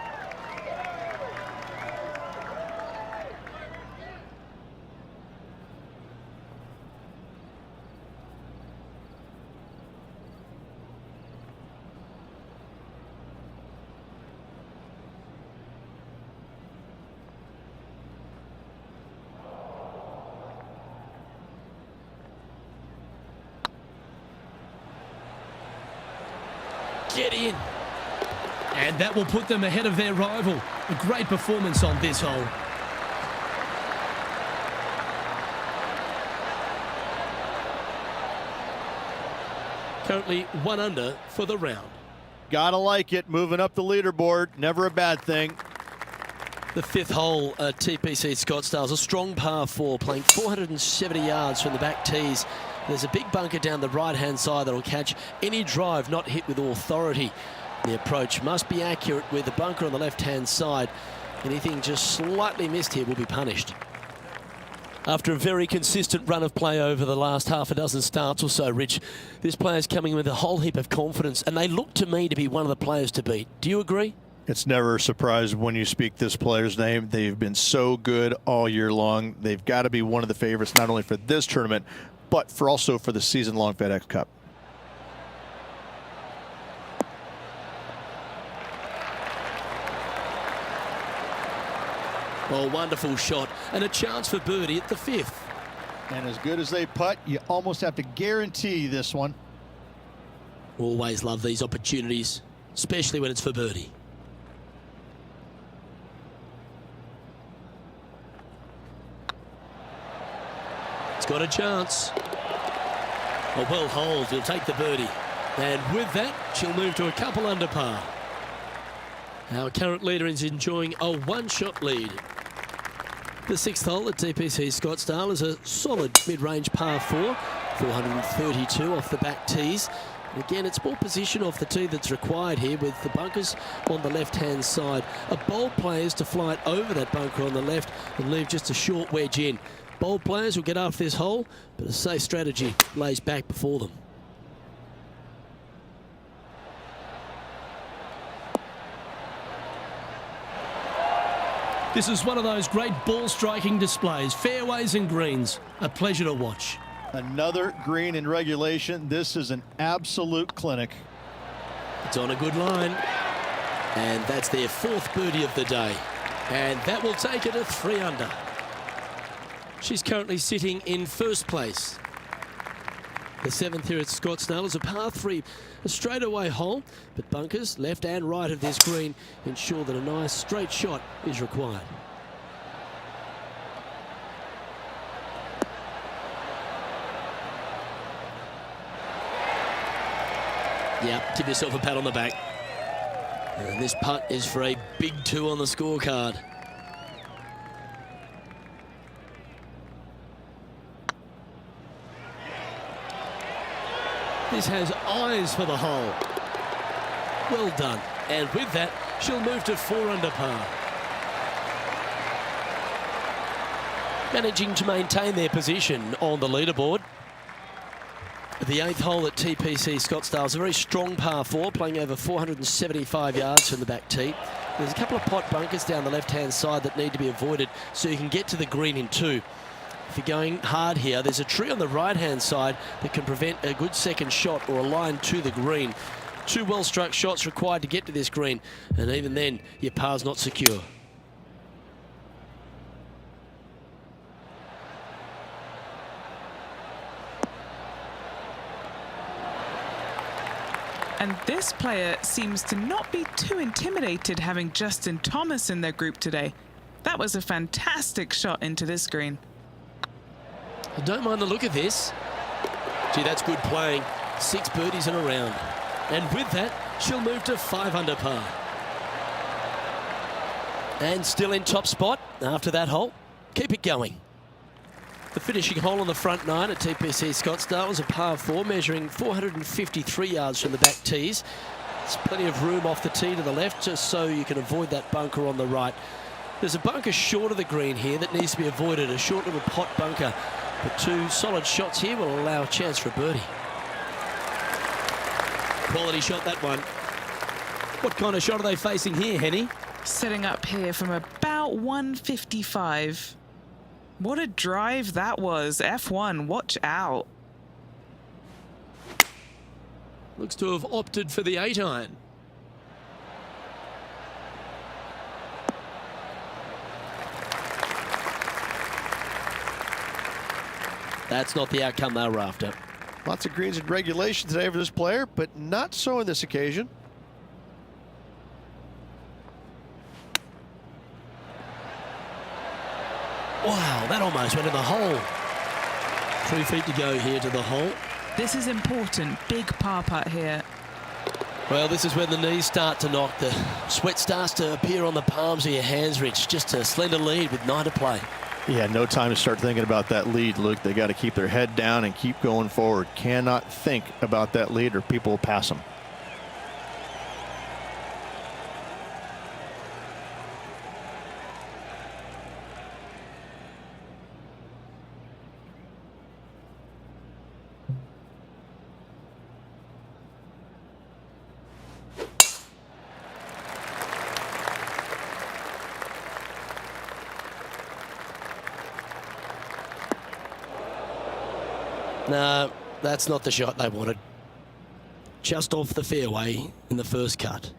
Get in. And that will put them ahead of their rival. A great performance on this hole. Currently 1 under for the round. Gotta like it, moving up the leaderboard, never a bad thing. The 5th hole at TPC Scottsdale is a strong par 4, playing 470 yards from the back tees. There's a big bunker down the right-hand side that will catch any drive not hit with authority. The approach must be accurate with the bunker on the left-hand side. Anything just slightly missed here will be punished. After a very consistent run of play over the last half a dozen starts or so, Rich, this player's coming with a whole heap of confidence, and they look to me to be one of the players to beat. Do you agree? It's never a surprise when you speak this player's name. They've been so good all year long. They've got to be one of the favorites, not only for this tournament, but also for the season-long FedEx Cup. Well, wonderful shot and a chance for birdie at the 5th. And as good as they putt, you almost have to guarantee this one. Always love these opportunities, especially when it's for birdie. It's got a chance. A well holed, he'll take the birdie. And with that, she'll move to a couple under par. Our current leader is enjoying a 1-shot lead. The 6th hole at TPC Scottsdale is a solid mid-range par 4, 432 off the back tees. And again, it's more position off the tee that's required here with the bunkers on the left-hand side. A bold play is to fly it over that bunker on the left and leave just a short wedge in. Bold players will get after this hole, but a safe strategy lays back before them. This is one of those great ball striking displays, fairways and greens. A pleasure to watch. Another green in regulation. This is an absolute clinic. It's on a good line. And that's their 4th birdie of the day. And that will take it to 3 under. She's currently sitting in 1st place. The 7th here at Scottsdale is a par 3, a straightaway hole, but bunkers left and right of this green ensure that a nice straight shot is required. Yep, give yourself a pat on the back. And this putt is for a big 2 on the scorecard. This has eyes for the hole. Well done. And with that, she'll move to 4 under par. Managing to maintain their position on the leaderboard. The 8th hole at TPC Scottsdale is a very strong par 4, playing over 475 yards from the back tee. There's a couple of pot bunkers down the left-hand side that need to be avoided so you can get to the green in 2. If you're going hard here, there's a tree on the right-hand side that can prevent a good second shot or a line to the green. 2 well-struck shots required to get to this green, and even then, your par's not secure. And this player seems to not be too intimidated having Justin Thomas in their group today. That was a fantastic shot into this green. I don't mind the look of this. Gee, that's good playing. 6 birdies in a round. And with that, she'll move to 5 under par. And still in top spot after that hole. Keep it going. The finishing hole on the front 9 at TPC Scottsdale was a par 4, measuring 453 yards from the back tees. There's plenty of room off the tee to the left, just so you can avoid that bunker on the right. There's a bunker short of the green here that needs to be avoided, a short little pot bunker. But 2 solid shots here will allow a chance for a birdie. Quality shot, that one. What kind of shot are they facing here, Henny? Setting up here from about 155. What a drive that was. F1, watch out. Looks to have opted for the 8-iron. That's not the outcome they were after. Lots of greens in regulation today for this player, but not so on this occasion. Wow, that almost went in the hole. 3 feet to go here to the hole. This is important. Big par putt here. Well, this is when the knees start to knock. The sweat starts to appear on the palms of your hands, Rich. Just a slender lead with 9 to play. Yeah, no time to start thinking about that lead, Luke. They got to keep their head down and keep going forward. Cannot think about that lead or people will pass them. No, that's not the shot they wanted. Just off the fairway in the first cut.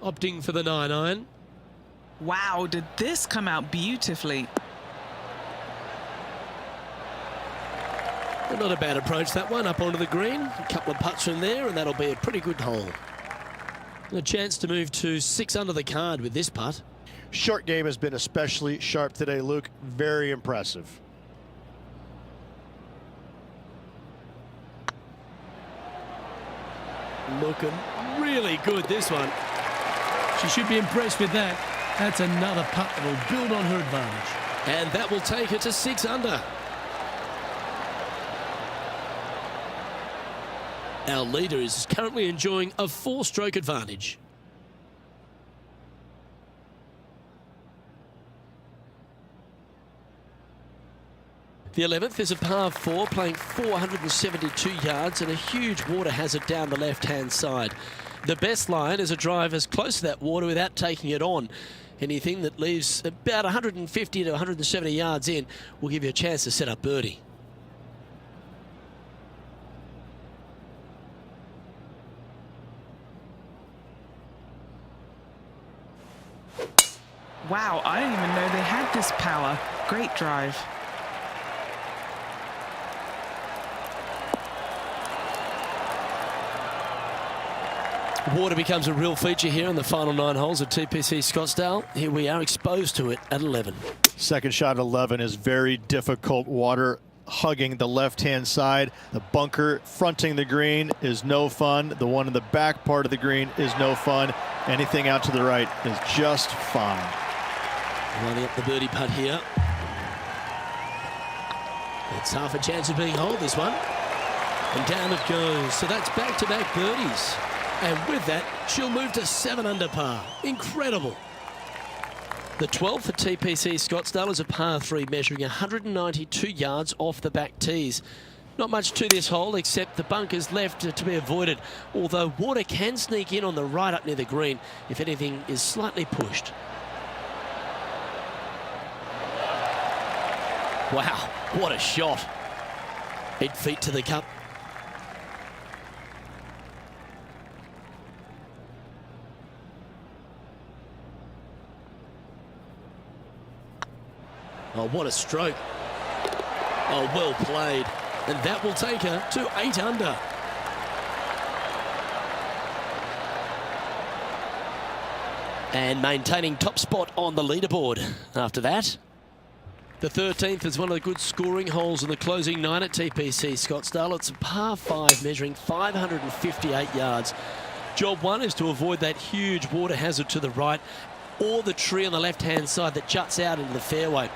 Opting for the 9-iron. Wow, did this come out beautifully. Not a bad approach, that one, up onto the green. A couple of putts from there, and that'll be a pretty good hole. And a chance to move to 6 under the card with this putt. Short game has been especially sharp today, Luke. Very impressive. Looking really good, this one. She should be impressed with that. That's another putt that will build on her advantage. And that will take her to 6 under. Our leader is currently enjoying a 4-stroke advantage. The 11th is a par 4 playing 472 yards and a huge water hazard down the left-hand side. The best line is a drive as close to that water without taking it on. Anything that leaves about 150 to 170 yards in will give you a chance to set up birdie. Wow, I didn't even know they had this power. Great drive. Water becomes a real feature here in the final 9 holes at TPC Scottsdale. Here we are exposed to it at 11. Second shot at 11 is very difficult. Water hugging the left-hand side. The bunker fronting the green is no fun. The one in the back part of the green is no fun. Anything out to the right is just fine. Lining up the birdie putt here. It's half a chance of being holed, this one. And down it goes. So that's back-to-back birdies. And with that, she'll move to 7 under par. Incredible. The 12th at TPC Scottsdale is a par 3 measuring 192 yards off the back tees. Not much to this hole except the bunkers left to be avoided, although water can sneak in on the right up near the green if anything is slightly pushed. Wow, what a shot. 8 feet to the cup. Oh, what a stroke. Oh, well played. And that will take her to 8 under. And maintaining top spot on the leaderboard after that. The 13th is one of the good scoring holes in the closing 9 at TPC Scottsdale. It's a par 5 measuring 558 yards. Job 1 is to avoid that huge water hazard to the right or the tree on the left-hand side that juts out into the fairway.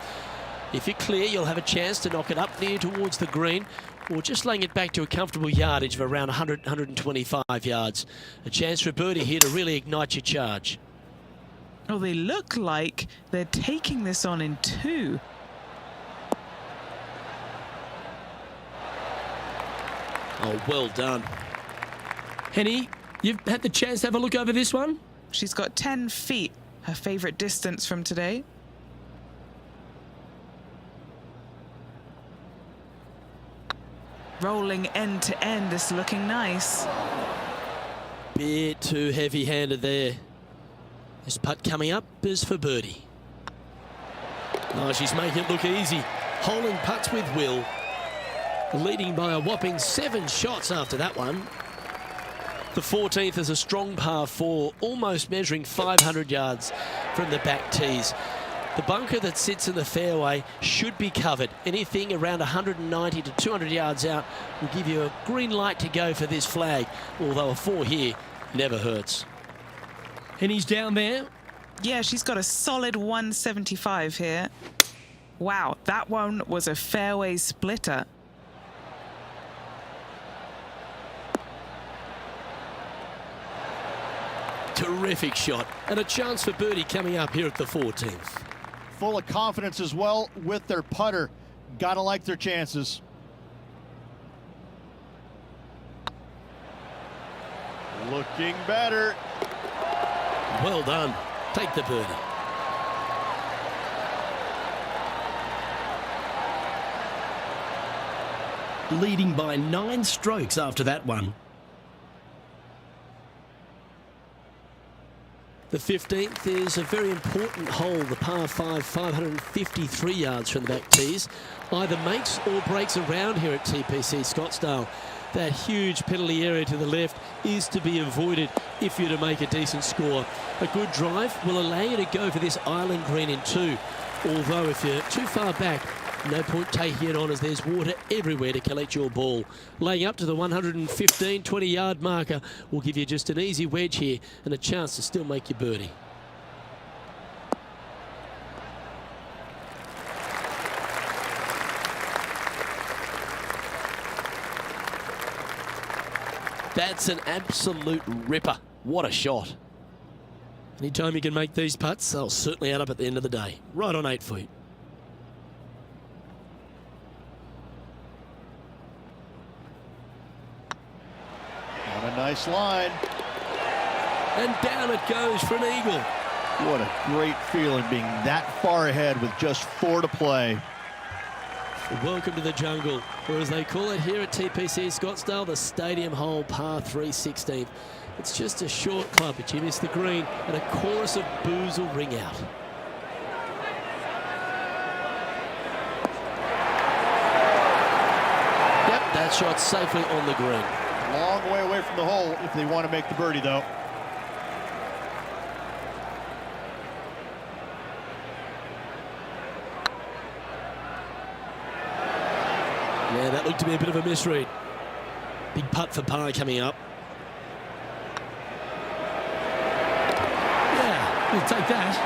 If you're clear, you'll have a chance to knock it up near towards the green or just laying it back to a comfortable yardage of around 100, 125 yards. A chance for a birdie here to really ignite your charge. Oh, they look like they're taking this on in 2. Oh, well done. Henny, you've had the chance to have a look over this one? She's got 10 feet, her favorite distance from today. Rolling end to end, this looking nice. Bit too heavy-handed there. This putt coming up is for birdie. Oh, she's making it look easy. Holding putts with will. Leading by a whopping 7 shots after that one. The 14th is a strong par 4, almost measuring 500 yards from the back tees. The bunker that sits in the fairway should be covered. Anything around 190 to 200 yards out will give you a green light to go for this flag, although a 4 here never hurts. And he's down there. Yeah, she's got a solid 175 here. Wow, that one was a fairway splitter. Terrific shot and a chance for birdie coming up here at the 14th. Full of confidence as well with their putter. Gotta like their chances. Looking better. Well done. Take the birdie. Leading by 9 strokes after that one. The 15th is a very important hole, the par 5, 553 yards from the back tees. Either makes or breaks around here at TPC Scottsdale. That huge penalty area to the left is to be avoided if you're to make a decent score. A good drive will allow you to go for this island green in 2. Although if you're too far back, no point taking it on as there's water everywhere to collect your ball. Laying up to the 115, 20-yard marker will give you just an easy wedge here and a chance to still make your birdie. That's an absolute ripper. What a shot. Anytime you can make these putts, they'll certainly add up at the end of the day. Right on 8 feet. Nice line. And down it goes for an eagle. What a great feeling being that far ahead with just 4 to play. Welcome to the jungle, or as they call it here at TPC Scottsdale, the Stadium Hole Par 3 16th. It's just a short club, but you miss the green, and a chorus of boos will ring out. Yep, that shot safely on the green. Long way away from the hole if they want to make the birdie, though. Yeah, that looked to be a bit of a misread. Big putt for par coming up. Yeah, we'll take that.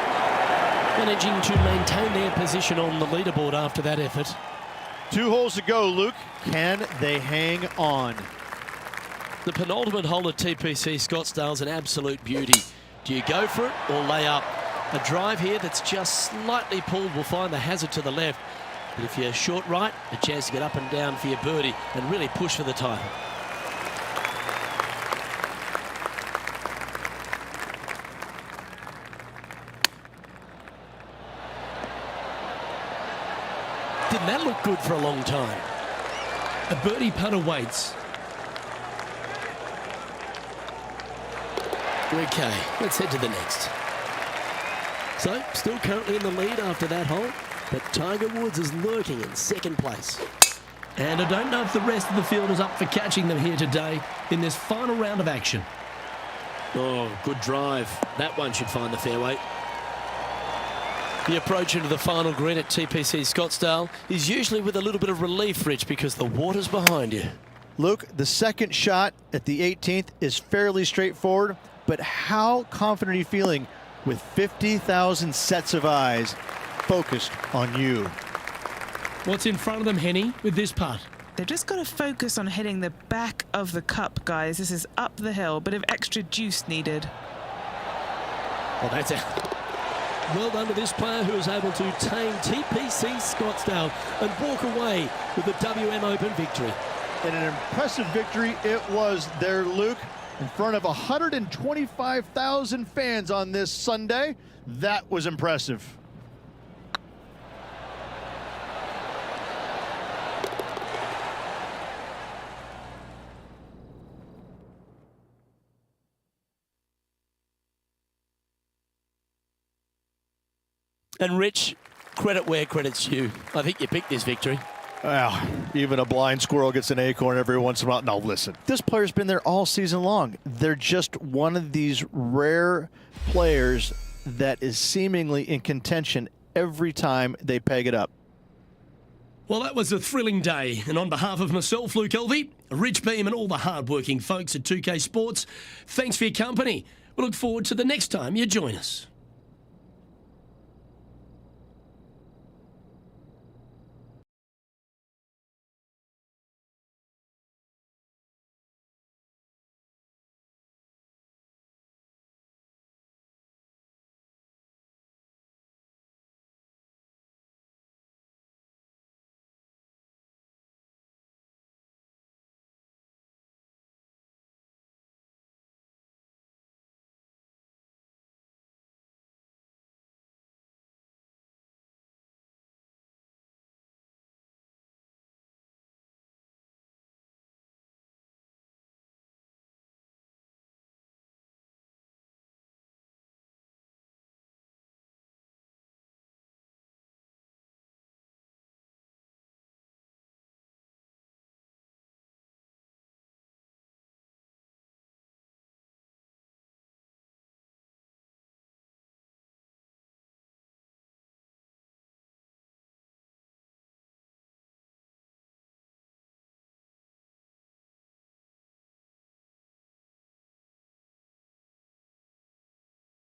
Managing to maintain their position on the leaderboard after that effort. 2 holes to go, Luke. Can they hang on? The penultimate hole at TPC Scottsdale's an absolute beauty. Do you go for it or lay up? A drive here that's just slightly pulled will find the hazard to the left. But if you're short right, a chance to get up and down for your birdie and really push for the title. Didn't that look good for a long time? A birdie putt awaits. Okay, let's head to the next. So, still currently in the lead after that hole, but Tiger Woods is lurking in second place. And I don't know if the rest of the field is up for catching them here today in this final round of action. Oh, good drive. That one should find the fairway. The approach into the final green at TPC Scottsdale is usually with a little bit of relief, Rich, because the water's behind you. Luke, the second shot at the 18th is fairly straightforward, but how confident are you feeling with 50,000 sets of eyes focused on you? What's in front of them, Henny, with this putt? They've just got to focus on hitting the back of the cup, guys. This is up the hill, bit of extra juice needed. Well, that's out. Well done to this player who was able to tame TPC Scottsdale and walk away with the WM Open victory. And an impressive victory it was there, Luke, in front of 125,000 fans on this Sunday. That was impressive. And Rich, credit where credit's due. I think you picked this victory. Well, even a blind squirrel gets an acorn every once in a while. Now listen, this player's been there all season long. They're just one of these rare players that is seemingly in contention every time they peg it up. Well, that was a thrilling day. And on behalf of myself, Luke Elvey, Rich Beam and all the hard-working folks at 2K Sports, thanks for your company. We look forward to the next time you join us.